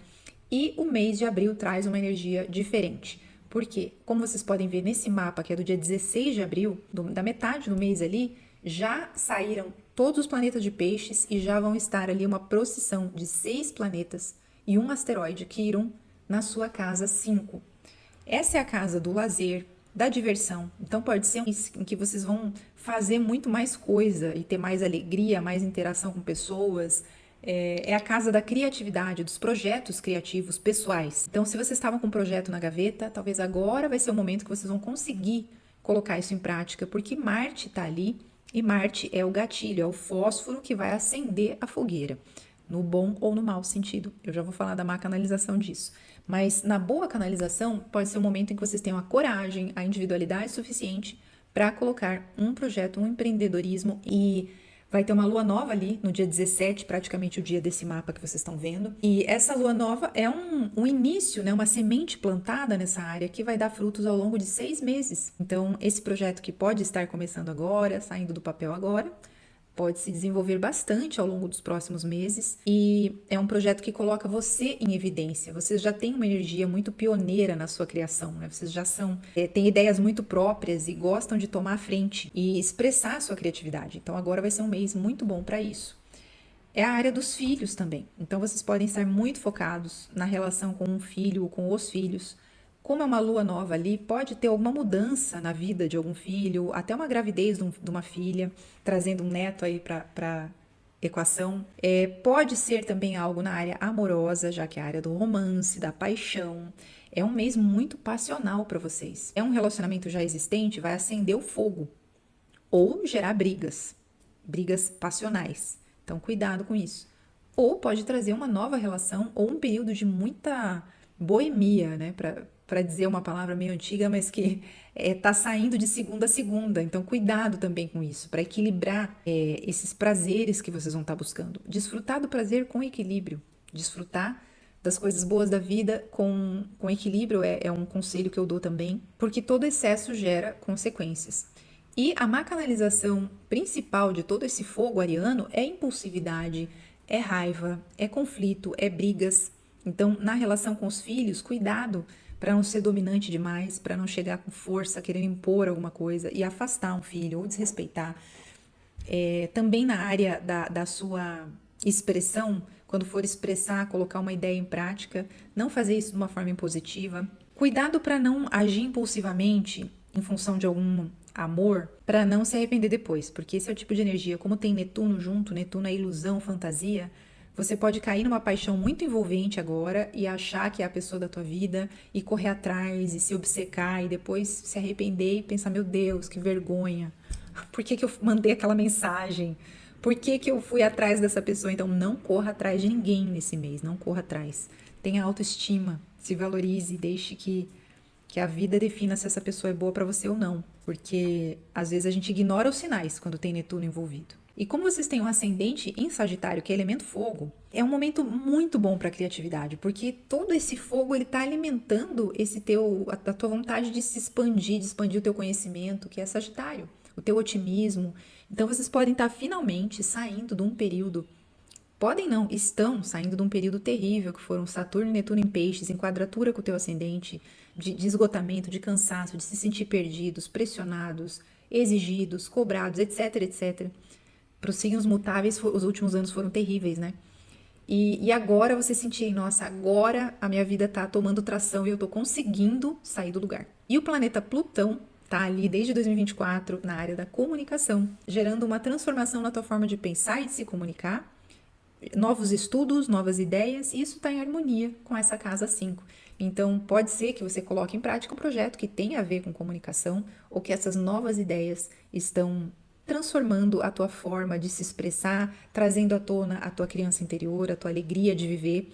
E o mês de abril traz uma energia diferente. Por quê? Como vocês podem ver nesse mapa, que é do dia 16 de abril, da metade do mês ali, já saíram todos os planetas de peixes e já vão estar ali uma procissão de 6 planetas e um asteroide, Quiron, na sua casa 5. Essa é a casa do lazer, da diversão. Então pode ser um mês em que vocês vão fazer muito mais coisa e ter mais alegria, mais interação com pessoas. É a casa da criatividade, dos projetos criativos pessoais. Então, se vocês estavam com um projeto na gaveta, talvez agora vai ser o momento que vocês vão conseguir colocar isso em prática, porque Marte está ali e Marte é o gatilho, é o fósforo que vai acender a fogueira, no bom ou no mau sentido. Eu já vou falar da má canalização disso. Mas na boa canalização, pode ser o momento em que vocês tenham a coragem, a individualidade suficiente para colocar um projeto, um empreendedorismo e vai ter uma lua nova ali no dia 17, praticamente o dia desse mapa que vocês estão vendo. E essa lua nova é um início, né, uma semente plantada nessa área que vai dar frutos ao longo de 6 meses. Então, esse projeto que pode estar começando agora, saindo do papel agora, pode se desenvolver bastante ao longo dos próximos meses e é um projeto que coloca você em evidência. Vocês já têm uma energia muito pioneira na sua criação, né? Vocês já têm ideias muito próprias e gostam de tomar a frente e expressar a sua criatividade. Então agora vai ser um mês muito bom para isso. É a área dos filhos também. Então vocês podem estar muito focados na relação com um filho ou com os filhos. Como é uma lua nova ali, pode ter alguma mudança na vida de algum filho, até uma gravidez de uma filha, trazendo um neto aí para equação. Pode ser também algo na área amorosa, já que é a área do romance, da paixão. É um mês muito passional para vocês. É um relacionamento já existente, vai acender o fogo ou gerar brigas passionais. Então, cuidado com isso. Ou pode trazer uma nova relação ou um período de muita boemia, né? Para dizer uma palavra meio antiga, mas que tá saindo de segunda a segunda. Então, cuidado também com isso, para equilibrar esses prazeres que vocês vão estar buscando. Desfrutar do prazer com equilíbrio. Desfrutar das coisas boas da vida com equilíbrio é um conselho que eu dou também, porque todo excesso gera consequências. E a má canalização principal de todo esse fogo ariano é impulsividade, é raiva, é conflito, é brigas. Então, na relação com os filhos, cuidado para não ser dominante demais, para não chegar com força, querendo impor alguma coisa e afastar um filho ou desrespeitar. Também na área da sua expressão, quando for expressar, colocar uma ideia em prática, não fazer isso de uma forma impositiva. Cuidado para não agir impulsivamente em função de algum amor, para não se arrepender depois, porque esse é o tipo de energia, como tem Netuno junto, Netuno é ilusão, fantasia, você pode cair numa paixão muito envolvente agora e achar que é a pessoa da tua vida e correr atrás e se obcecar e depois se arrepender e pensar, meu Deus, que vergonha. Por que eu mandei aquela mensagem? Por que eu fui atrás dessa pessoa? Então não corra atrás de ninguém nesse mês, não corra atrás. Tenha autoestima, se valorize, deixe que a vida defina se essa pessoa é boa para você ou não. Porque às vezes a gente ignora os sinais quando tem Netuno envolvido. E como vocês têm um ascendente em Sagitário, que é elemento fogo, é um momento muito bom para a criatividade, porque todo esse fogo ele está alimentando a tua vontade de se expandir, de expandir o teu conhecimento, que é Sagitário, o teu otimismo. Então vocês podem estar finalmente saindo de um período, podem não, estão saindo de um período terrível, que foram Saturno e Netuno em peixes, em quadratura com o teu ascendente, de esgotamento, de cansaço, de se sentir perdidos, pressionados, exigidos, cobrados, etc, etc. Para os signos mutáveis, os últimos anos foram terríveis, né? E agora você sentir, nossa, agora a minha vida tá tomando tração e eu tô conseguindo sair do lugar. E o planeta Plutão tá ali desde 2024 na área da comunicação, gerando uma transformação na tua forma de pensar e de se comunicar novos estudos, novas ideias, e isso está em harmonia com essa casa 5. Então, pode ser que você coloque em prática um projeto que tenha a ver com comunicação ou que essas novas ideias estão transformando a tua forma de se expressar, trazendo à tona a tua criança interior, a tua alegria de viver.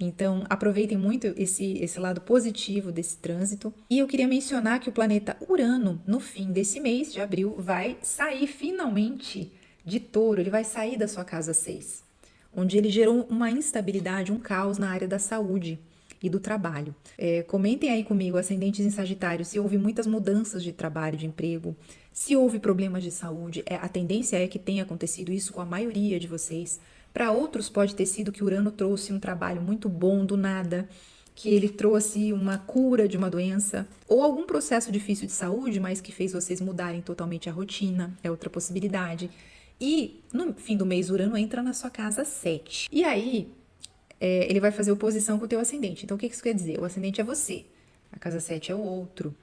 Então, aproveitem muito esse lado positivo desse trânsito. E eu queria mencionar que o planeta Urano, no fim desse mês de abril, vai sair finalmente de Touro, ele vai sair da sua casa 6, onde ele gerou uma instabilidade, um caos na área da saúde e do trabalho. Comentem aí comigo, ascendentes em Sagitário, se houve muitas mudanças de trabalho, de emprego, se houve problemas de saúde. A tendência é que tenha acontecido isso com a maioria de vocês. Para outros pode ter sido que Urano trouxe um trabalho muito bom do nada, que ele trouxe uma cura de uma doença, ou algum processo difícil de saúde, mas que fez vocês mudarem totalmente a rotina, é outra possibilidade. E no fim do mês, Urano entra na sua casa 7. E aí, ele vai fazer oposição com o teu ascendente. Então, o que isso quer dizer? O ascendente é você, a casa 7 é o outro.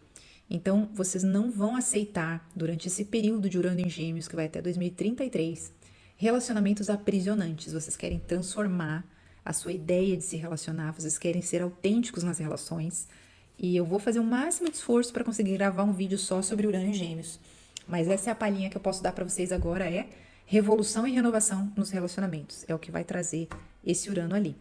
Então, vocês não vão aceitar, durante esse período de Urano em Gêmeos, que vai até 2033, relacionamentos aprisionantes. Vocês querem transformar a sua ideia de se relacionar, vocês querem ser autênticos nas relações. E eu vou fazer o máximo de esforço para conseguir gravar um vídeo só sobre Urano em Gêmeos. Mas essa é a palhinha que eu posso dar para vocês agora, é revolução e renovação nos relacionamentos. É o que vai trazer esse Urano ali.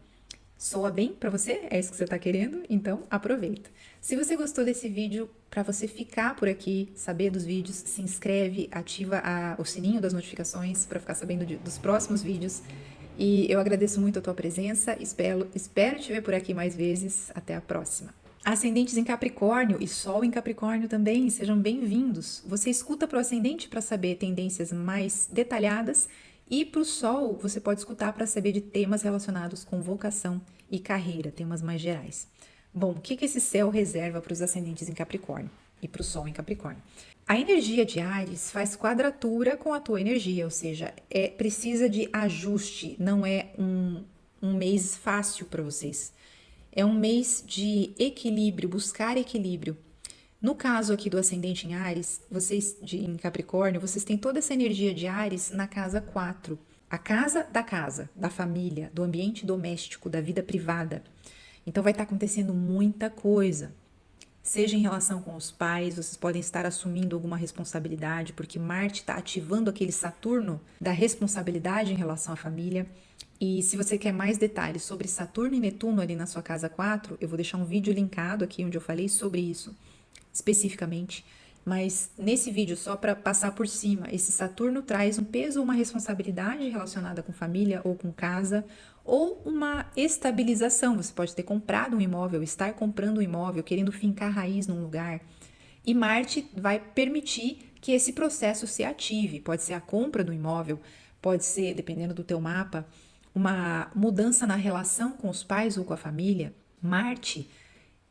Soa bem para você? É isso que você está querendo? Então aproveita. Se você gostou desse vídeo, para você ficar por aqui, saber dos vídeos, se inscreve, ativa o sininho das notificações para ficar sabendo dos próximos vídeos. E eu agradeço muito a tua presença, espero te ver por aqui mais vezes. Até a próxima. Ascendentes em Capricórnio e Sol em Capricórnio também, sejam bem-vindos. Você escuta para o ascendente para saber tendências mais detalhadas e para o Sol você pode escutar para saber de temas relacionados com vocação e carreira, temas mais gerais. Bom, o que esse céu reserva para os ascendentes em Capricórnio e para o Sol em Capricórnio? A energia de Áries faz quadratura com a tua energia, ou seja, precisa de ajuste, não é um mês fácil para vocês. É um mês de equilíbrio, buscar equilíbrio. No caso aqui do ascendente em Áries, em Capricórnio, vocês têm toda essa energia de Áries na casa 4. A casa, da família, do ambiente doméstico, da vida privada. Então vai estar acontecendo muita coisa. Seja em relação com os pais, vocês podem estar assumindo alguma responsabilidade, porque Marte está ativando aquele Saturno da responsabilidade em relação à família. E se você quer mais detalhes sobre Saturno e Netuno ali na sua casa 4, eu vou deixar um vídeo linkado aqui onde eu falei sobre isso especificamente. Mas nesse vídeo, só para passar por cima, esse Saturno traz um peso, uma responsabilidade relacionada com família ou com casa, ou uma estabilização. Você pode ter comprado um imóvel, estar comprando um imóvel, querendo fincar raiz num lugar. E Marte vai permitir que esse processo se ative. Pode ser a compra do imóvel, pode ser, dependendo do teu mapa, uma mudança na relação com os pais ou com a família. Marte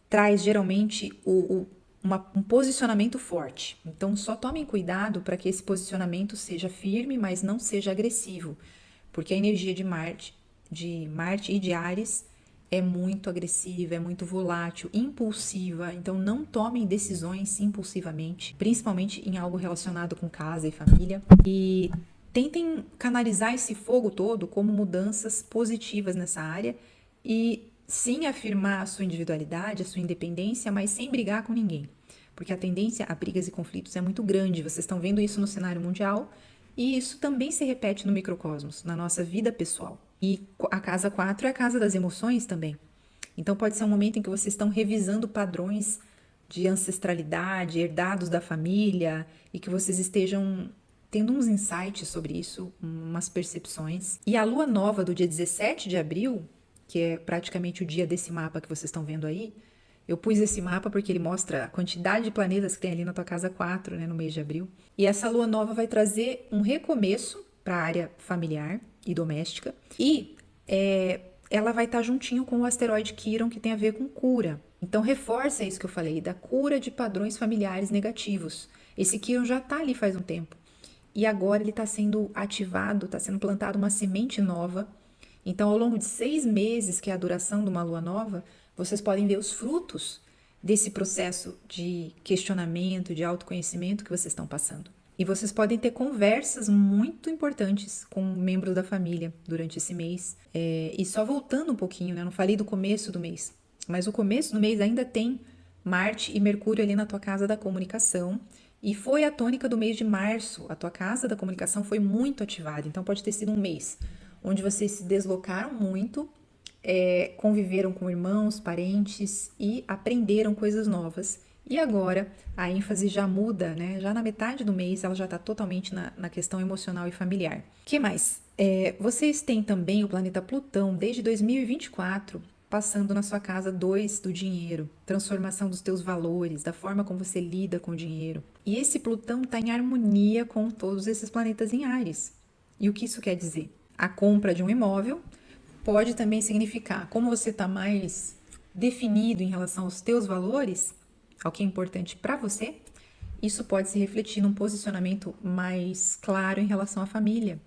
traz geralmente um posicionamento forte. Então, só tomem cuidado para que esse posicionamento seja firme, mas não seja agressivo, porque a energia de Marte e de Áries é muito agressiva, é muito volátil, impulsiva. Então, não tomem decisões impulsivamente, principalmente em algo relacionado com casa e família. E tentem canalizar esse fogo todo como mudanças positivas nessa área e sim afirmar a sua individualidade, a sua independência, mas sem brigar com ninguém. Porque a tendência a brigas e conflitos é muito grande. Vocês estão vendo isso no cenário mundial e isso também se repete no microcosmos, na nossa vida pessoal. E a casa 4 é a casa das emoções também. Então pode ser um momento em que vocês estão revisando padrões de ancestralidade, herdados da família, e que vocês estejam tendo uns insights sobre isso, umas percepções. E a lua nova do dia 17 de abril, que é praticamente o dia desse mapa que vocês estão vendo aí, eu pus esse mapa porque ele mostra a quantidade de planetas que tem ali na tua casa 4, né, no mês de abril. E essa lua nova vai trazer um recomeço para a área familiar e doméstica. E ela vai estar juntinho com o asteroide Quiron, que tem a ver com cura. Então reforça isso que eu falei, da cura de padrões familiares negativos. Esse Quiron já está ali faz um tempo. E agora ele está sendo ativado, está sendo plantada uma semente nova. Então, ao longo de 6 meses, que é a duração de uma lua nova, vocês podem ver os frutos desse processo de questionamento, de autoconhecimento que vocês estão passando. E vocês podem ter conversas muito importantes com membros da família durante esse mês. E só voltando um pouquinho, né? Eu não falei do começo do mês, mas o começo do mês ainda tem Marte e Mercúrio ali na tua casa da comunicação. E foi a tônica do mês de março. A tua casa da comunicação foi muito ativada. Então pode ter sido um mês onde vocês se deslocaram muito, conviveram com irmãos, parentes e aprenderam coisas novas. E agora a ênfase já muda, né? Já na metade do mês ela já está totalmente na questão emocional e familiar. O que mais? Vocês têm também o planeta Plutão desde 2024 passando na sua casa 2 do dinheiro, transformação dos teus valores, da forma como você lida com o dinheiro. E esse Plutão está em harmonia com todos esses planetas em Áries. E o que isso quer dizer? A compra de um imóvel pode também significar, como você está mais definido em relação aos teus valores, ao que é importante para você, isso pode se refletir num posicionamento mais claro em relação à família.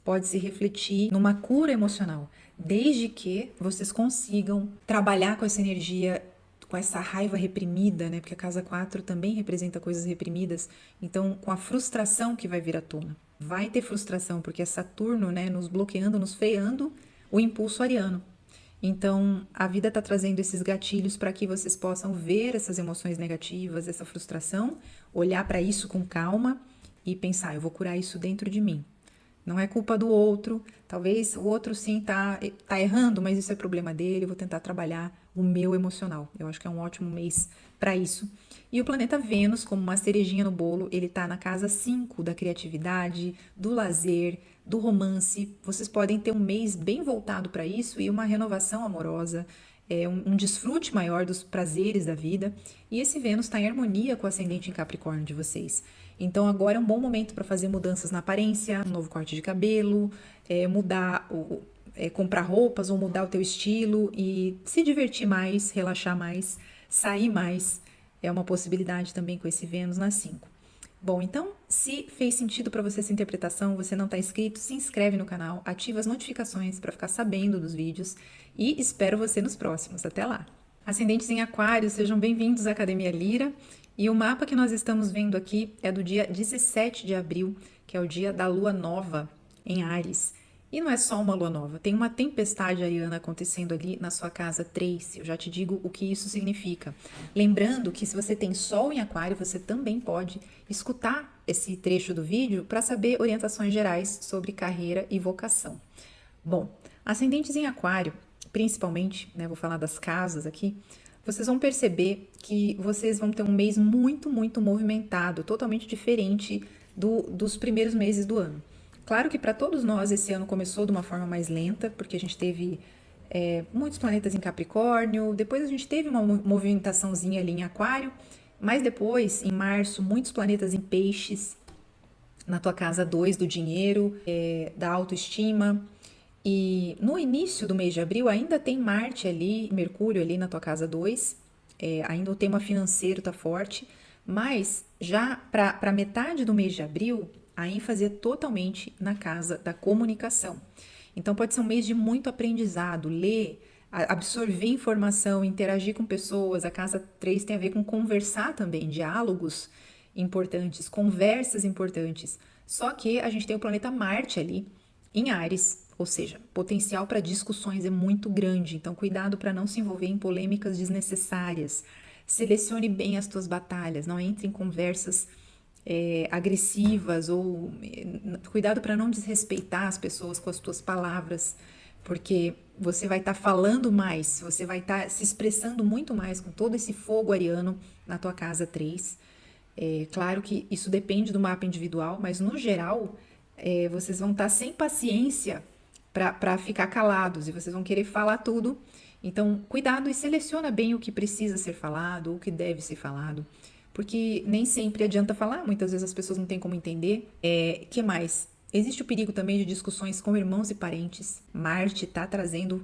Pode se refletir numa cura emocional, desde que vocês consigam trabalhar com essa energia, com essa raiva reprimida, né? Porque a casa 4 também representa coisas reprimidas. Então, com a frustração que vai vir à tona. Vai ter frustração, porque é Saturno, né, nos bloqueando, nos freando o impulso ariano. Então, a vida está trazendo esses gatilhos para que vocês possam ver essas emoções negativas, essa frustração, olhar para isso com calma e pensar, eu vou curar isso dentro de mim. Não é culpa do outro, talvez o outro sim tá errando, mas isso é problema dele, eu vou tentar trabalhar o meu emocional. Eu acho que é um ótimo mês para isso. E o planeta Vênus, como uma cerejinha no bolo, ele tá na casa 5 da criatividade, do lazer, do romance. Vocês podem ter um mês bem voltado para isso e uma renovação amorosa, um desfrute maior dos prazeres da vida. E esse Vênus está em harmonia com o ascendente em Capricórnio de vocês. Então agora é um bom momento para fazer mudanças na aparência, um novo corte de cabelo, comprar roupas ou mudar o teu estilo e se divertir mais, relaxar mais, sair mais. É uma possibilidade também com esse Vênus na 5. Bom, então, se fez sentido para você essa interpretação, você não está inscrito, se inscreve no canal, ativa as notificações para ficar sabendo dos vídeos e espero você nos próximos. Até lá! Ascendentes em Aquário, sejam bem-vindos à Academia Lira. E o mapa que nós estamos vendo aqui é do dia 17 de abril, que é o dia da lua nova em Áries. E não é só uma lua nova, tem uma tempestade ariana acontecendo ali na sua casa 3. Eu já te digo o que isso significa. Lembrando que se você tem sol em Aquário, você também pode escutar esse trecho do vídeo para saber orientações gerais sobre carreira e vocação. Bom, ascendentes em Aquário, principalmente, né, vou falar das casas aqui, vocês vão perceber que vocês vão ter um mês muito, muito movimentado, totalmente diferente dos primeiros meses do ano. Claro que para todos nós esse ano começou de uma forma mais lenta, porque a gente teve muitos planetas em Capricórnio, depois a gente teve uma movimentaçãozinha ali em Aquário, mas depois, em março, muitos planetas em Peixes, na tua casa 2 do dinheiro, da autoestima. E no início do mês de abril ainda tem Marte ali, Mercúrio ali na tua casa 2, ainda o tema financeiro tá forte, mas já para metade do mês de abril, a ênfase é totalmente na casa da comunicação. Então pode ser um mês de muito aprendizado, ler, absorver informação, interagir com pessoas. A casa 3 tem a ver com conversar também, diálogos importantes, conversas importantes. Só que a gente tem o planeta Marte ali em Áries, ou seja, potencial para discussões é muito grande, então cuidado para não se envolver em polêmicas desnecessárias. Selecione bem as tuas batalhas, não entre em conversas agressivas ou cuidado para não desrespeitar as pessoas com as tuas palavras, porque você vai estar falando mais, você vai estar se expressando muito mais com todo esse fogo ariano na tua casa 3. Claro que isso depende do mapa individual, mas no geral vocês vão estar sem paciência para ficar calados e vocês vão querer falar tudo. Então, cuidado e seleciona bem o que precisa ser falado, o que deve ser falado, porque nem sempre adianta falar, muitas vezes as pessoas não têm como entender. Que mais? Existe o perigo também de discussões com irmãos e parentes. Marte está trazendo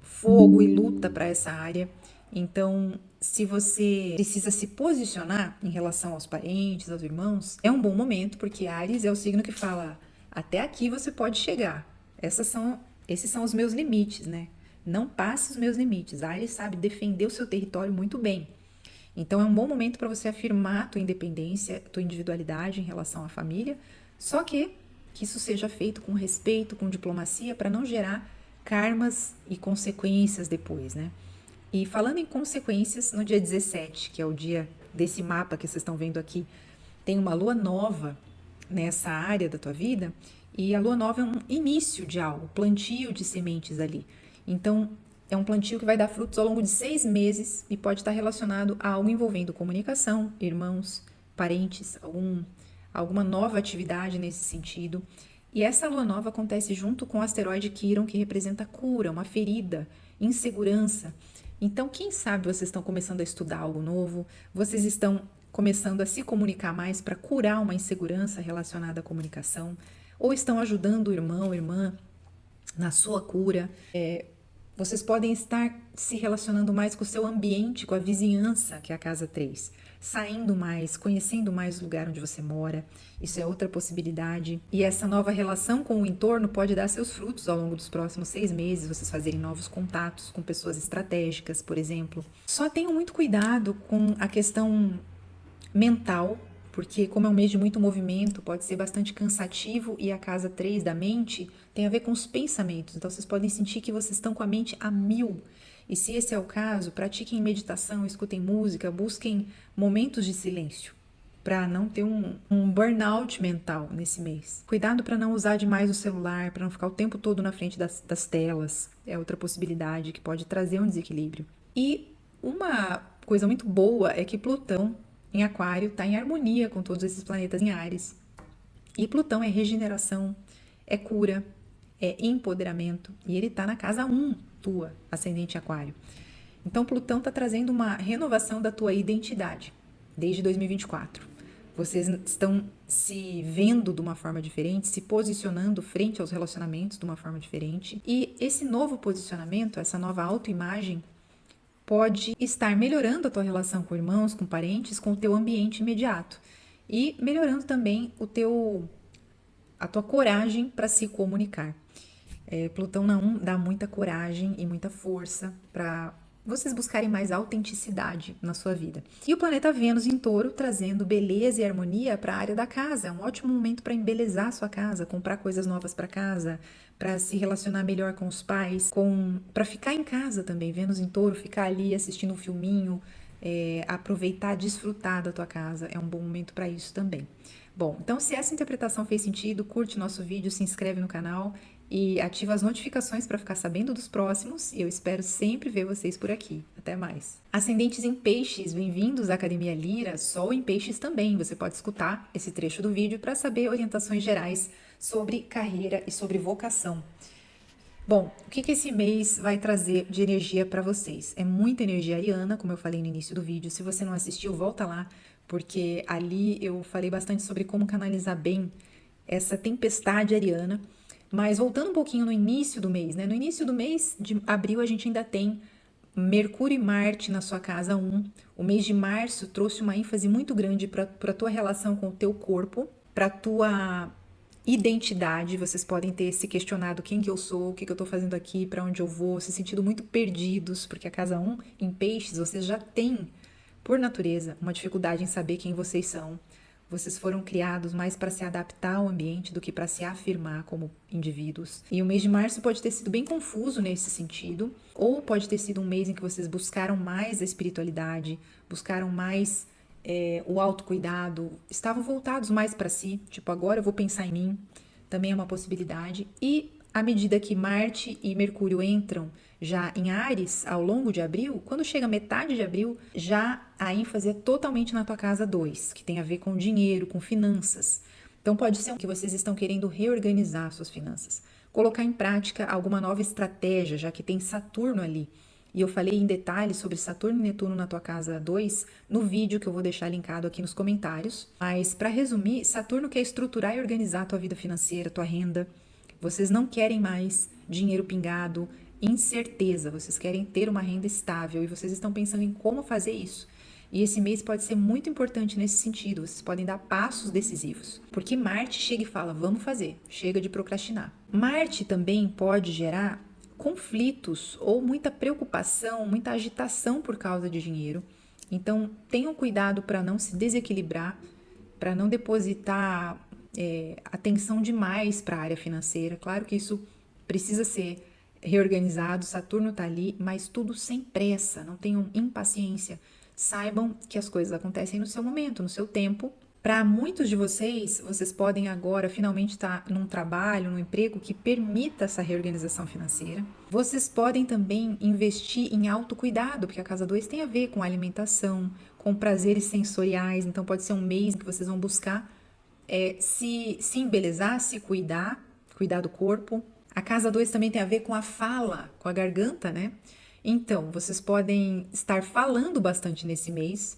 fogo e luta para essa área. Então, se você precisa se posicionar em relação aos parentes, aos irmãos, é um bom momento, porque Áries é o signo que fala: até aqui você pode chegar. Esses são os meus limites, né? Não passe os meus limites. Áries sabe defender o seu território muito bem. Então é um bom momento para você afirmar a tua independência, a tua individualidade em relação à família, só que isso seja feito com respeito, com diplomacia, para não gerar karmas e consequências depois, né? E falando em consequências, no dia 17, que é o dia desse mapa que vocês estão vendo aqui, tem uma lua nova nessa área da tua vida, e a lua nova é um início de algo, plantio de sementes ali. Então, é um plantio que vai dar frutos ao longo de 6 meses e pode estar relacionado a algo envolvendo comunicação, irmãos, parentes, alguma nova atividade nesse sentido. E essa lua nova acontece junto com o asteroide Quiron, que representa cura, uma ferida, insegurança. Então, quem sabe vocês estão começando a estudar algo novo, vocês estão começando a se comunicar mais para curar uma insegurança relacionada à comunicação, ou estão ajudando o irmão ou irmã na sua cura. Vocês podem estar se relacionando mais com o seu ambiente, com a vizinhança, que é a casa 3. Saindo mais, conhecendo mais o lugar onde você mora. Isso é outra possibilidade. E essa nova relação com o entorno pode dar seus frutos ao longo dos próximos 6 meses. Vocês fazerem novos contatos com pessoas estratégicas, por exemplo. Só tenham muito cuidado com a questão mental, porque como é um mês de muito movimento, pode ser bastante cansativo, e a casa 3 da mente tem a ver com os pensamentos. Então vocês podem sentir que vocês estão com a mente a mil. E se esse é o caso, pratiquem meditação, escutem música, busquem momentos de silêncio, para não ter um burnout mental nesse mês. Cuidado para não usar demais o celular, para não ficar o tempo todo na frente das telas. É outra possibilidade que pode trazer um desequilíbrio. E uma coisa muito boa é que Plutão em Aquário está em harmonia com todos esses planetas em Áries. E Plutão é regeneração, é cura, é empoderamento. E ele está na casa 1 tua, ascendente Aquário. Então Plutão está trazendo uma renovação da tua identidade desde 2024. Vocês estão se vendo de uma forma diferente, se posicionando frente aos relacionamentos de uma forma diferente. E esse novo posicionamento, essa nova autoimagem, pode estar melhorando a tua relação com irmãos, com parentes, com o teu ambiente imediato. E melhorando também a tua coragem para se comunicar. Plutão na 1 dá muita coragem e muita força para vocês buscarem mais autenticidade na sua vida. E o planeta Vênus em Touro trazendo beleza e harmonia para a área da casa. É um ótimo momento para embelezar a sua casa, comprar coisas novas para casa, para se relacionar melhor com os pais, para ficar em casa também. Vênus em Touro, ficar ali assistindo um filminho, aproveitar, desfrutar da tua casa. É um bom momento para isso também. Bom, então se essa interpretação fez sentido, curte nosso vídeo, se inscreve no canal e ativa as notificações para ficar sabendo dos próximos, e eu espero sempre ver vocês por aqui. Até mais! Ascendentes em Peixes, bem-vindos à Academia Lira, Sol em Peixes também. Você pode escutar esse trecho do vídeo para saber orientações gerais sobre carreira e sobre vocação. Bom, o que esse mês vai trazer de energia para vocês? É muita energia ariana, como eu falei no início do vídeo. Se você não assistiu, volta lá, porque ali eu falei bastante sobre como canalizar bem essa tempestade ariana. Mas voltando um pouquinho no início do mês, né? No início do mês de abril a gente ainda tem Mercúrio e Marte na sua casa 1. O mês de março trouxe uma ênfase muito grande para a tua relação com o teu corpo, para a tua identidade. Vocês podem ter se questionado quem que eu sou, o que eu estou fazendo aqui, para onde eu vou, se sentindo muito perdidos, porque a casa 1 em Peixes vocês já têm, por natureza, uma dificuldade em saber quem vocês são. Vocês foram criados mais para se adaptar ao ambiente do que para se afirmar como indivíduos. E o mês de março pode ter sido bem confuso nesse sentido, ou pode ter sido um mês em que vocês buscaram mais a espiritualidade, buscaram mais o autocuidado, estavam voltados mais para si, tipo, agora eu vou pensar em mim, também é uma possibilidade. E à medida que Marte e Mercúrio entram já em Áries, ao longo de abril, quando chega a metade de abril, já a ênfase é totalmente na tua casa 2, que tem a ver com dinheiro, com finanças. Então pode ser que vocês estão querendo reorganizar suas finanças, colocar em prática alguma nova estratégia, já que tem Saturno ali. E eu falei em detalhes sobre Saturno e Netuno na tua casa 2 no vídeo que eu vou deixar linkado aqui nos comentários. Mas para resumir, Saturno quer estruturar e organizar a tua vida financeira, tua renda. Vocês não querem mais dinheiro pingado, incerteza, vocês querem ter uma renda estável e vocês estão pensando em como fazer isso. E esse mês pode ser muito importante nesse sentido, vocês podem dar passos decisivos. Porque Marte chega e fala, vamos fazer, chega de procrastinar. Marte também pode gerar conflitos ou muita preocupação, muita agitação por causa de dinheiro. Então, tenham cuidado para não se desequilibrar, para não depositar atenção demais para a área financeira. Claro que isso precisa ser reorganizado, Saturno está ali, mas tudo sem pressa, não tenham impaciência. Saibam que as coisas acontecem no seu momento, no seu tempo. Para muitos de vocês, vocês podem agora finalmente estar num trabalho, num emprego que permita essa reorganização financeira. Vocês podem também investir em autocuidado, porque a casa 2 tem a ver com alimentação, com prazeres sensoriais, então pode ser um mês em que vocês vão buscar se embelezar, se cuidar, cuidar do corpo. A casa 2 também tem a ver com a fala, com a garganta, né? Então, vocês podem estar falando bastante nesse mês.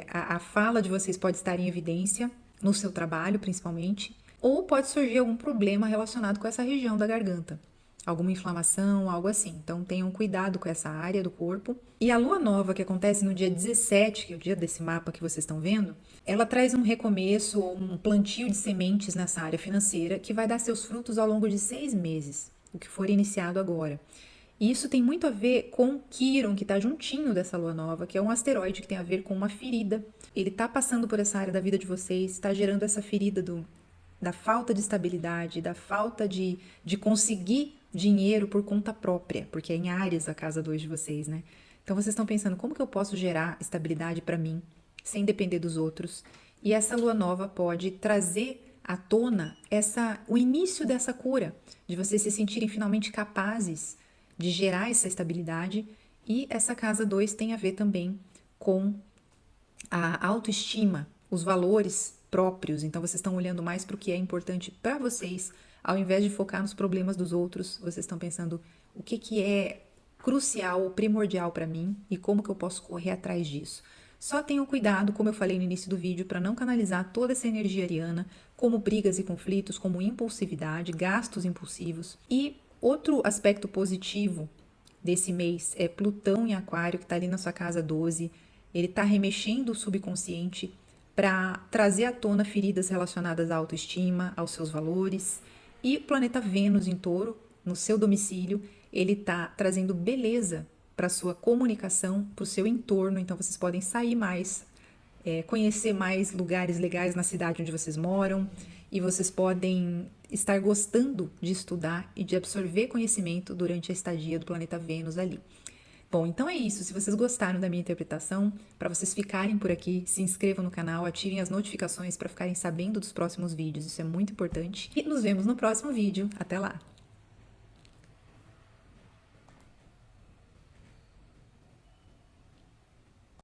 A fala de vocês pode estar em evidência, no seu trabalho principalmente, ou pode surgir algum problema relacionado com essa região da garganta. Alguma inflamação, algo assim. Então tenham cuidado com essa área do corpo. E a lua nova, que acontece no dia 17, que é o dia desse mapa que vocês estão vendo, ela traz um recomeço, um plantio de sementes nessa área financeira que vai dar seus frutos ao longo de 6 meses, o que for iniciado agora. E isso tem muito a ver com Quiron, que está juntinho dessa lua nova, que é um asteroide que tem a ver com uma ferida. Ele está passando por essa área da vida de vocês, está gerando essa ferida da falta de estabilidade, da falta de conseguir dinheiro por conta própria, porque é em Áries a casa 2 de vocês, né? Então vocês estão pensando, como que eu posso gerar estabilidade para mim, sem depender dos outros? E essa lua nova pode trazer à tona o início dessa cura, de vocês se sentirem finalmente capazes de gerar essa estabilidade. E essa casa 2 tem a ver também com a autoestima, os valores próprios. Então vocês estão olhando mais para o que é importante para vocês, ao invés de focar nos problemas dos outros. Vocês estão pensando o que é crucial ou primordial para mim e como que eu posso correr atrás disso. Só tenham cuidado, como eu falei no início do vídeo, para não canalizar toda essa energia ariana como brigas e conflitos, como impulsividade, gastos impulsivos. E outro aspecto positivo desse mês é Plutão em Aquário, que está ali na sua casa 12. Ele está remexendo o subconsciente para trazer à tona feridas relacionadas à autoestima, aos seus valores. E o planeta Vênus em Touro, no seu domicílio, ele está trazendo beleza para a sua comunicação, para o seu entorno. Então vocês podem sair mais, conhecer mais lugares legais na cidade onde vocês moram, e vocês podem estar gostando de estudar e de absorver conhecimento durante a estadia do planeta Vênus ali. Bom, então é isso. Se vocês gostaram da minha interpretação, para vocês ficarem por aqui, se inscrevam no canal, ativem as notificações para ficarem sabendo dos próximos vídeos. Isso é muito importante. E nos vemos no próximo vídeo. Até lá!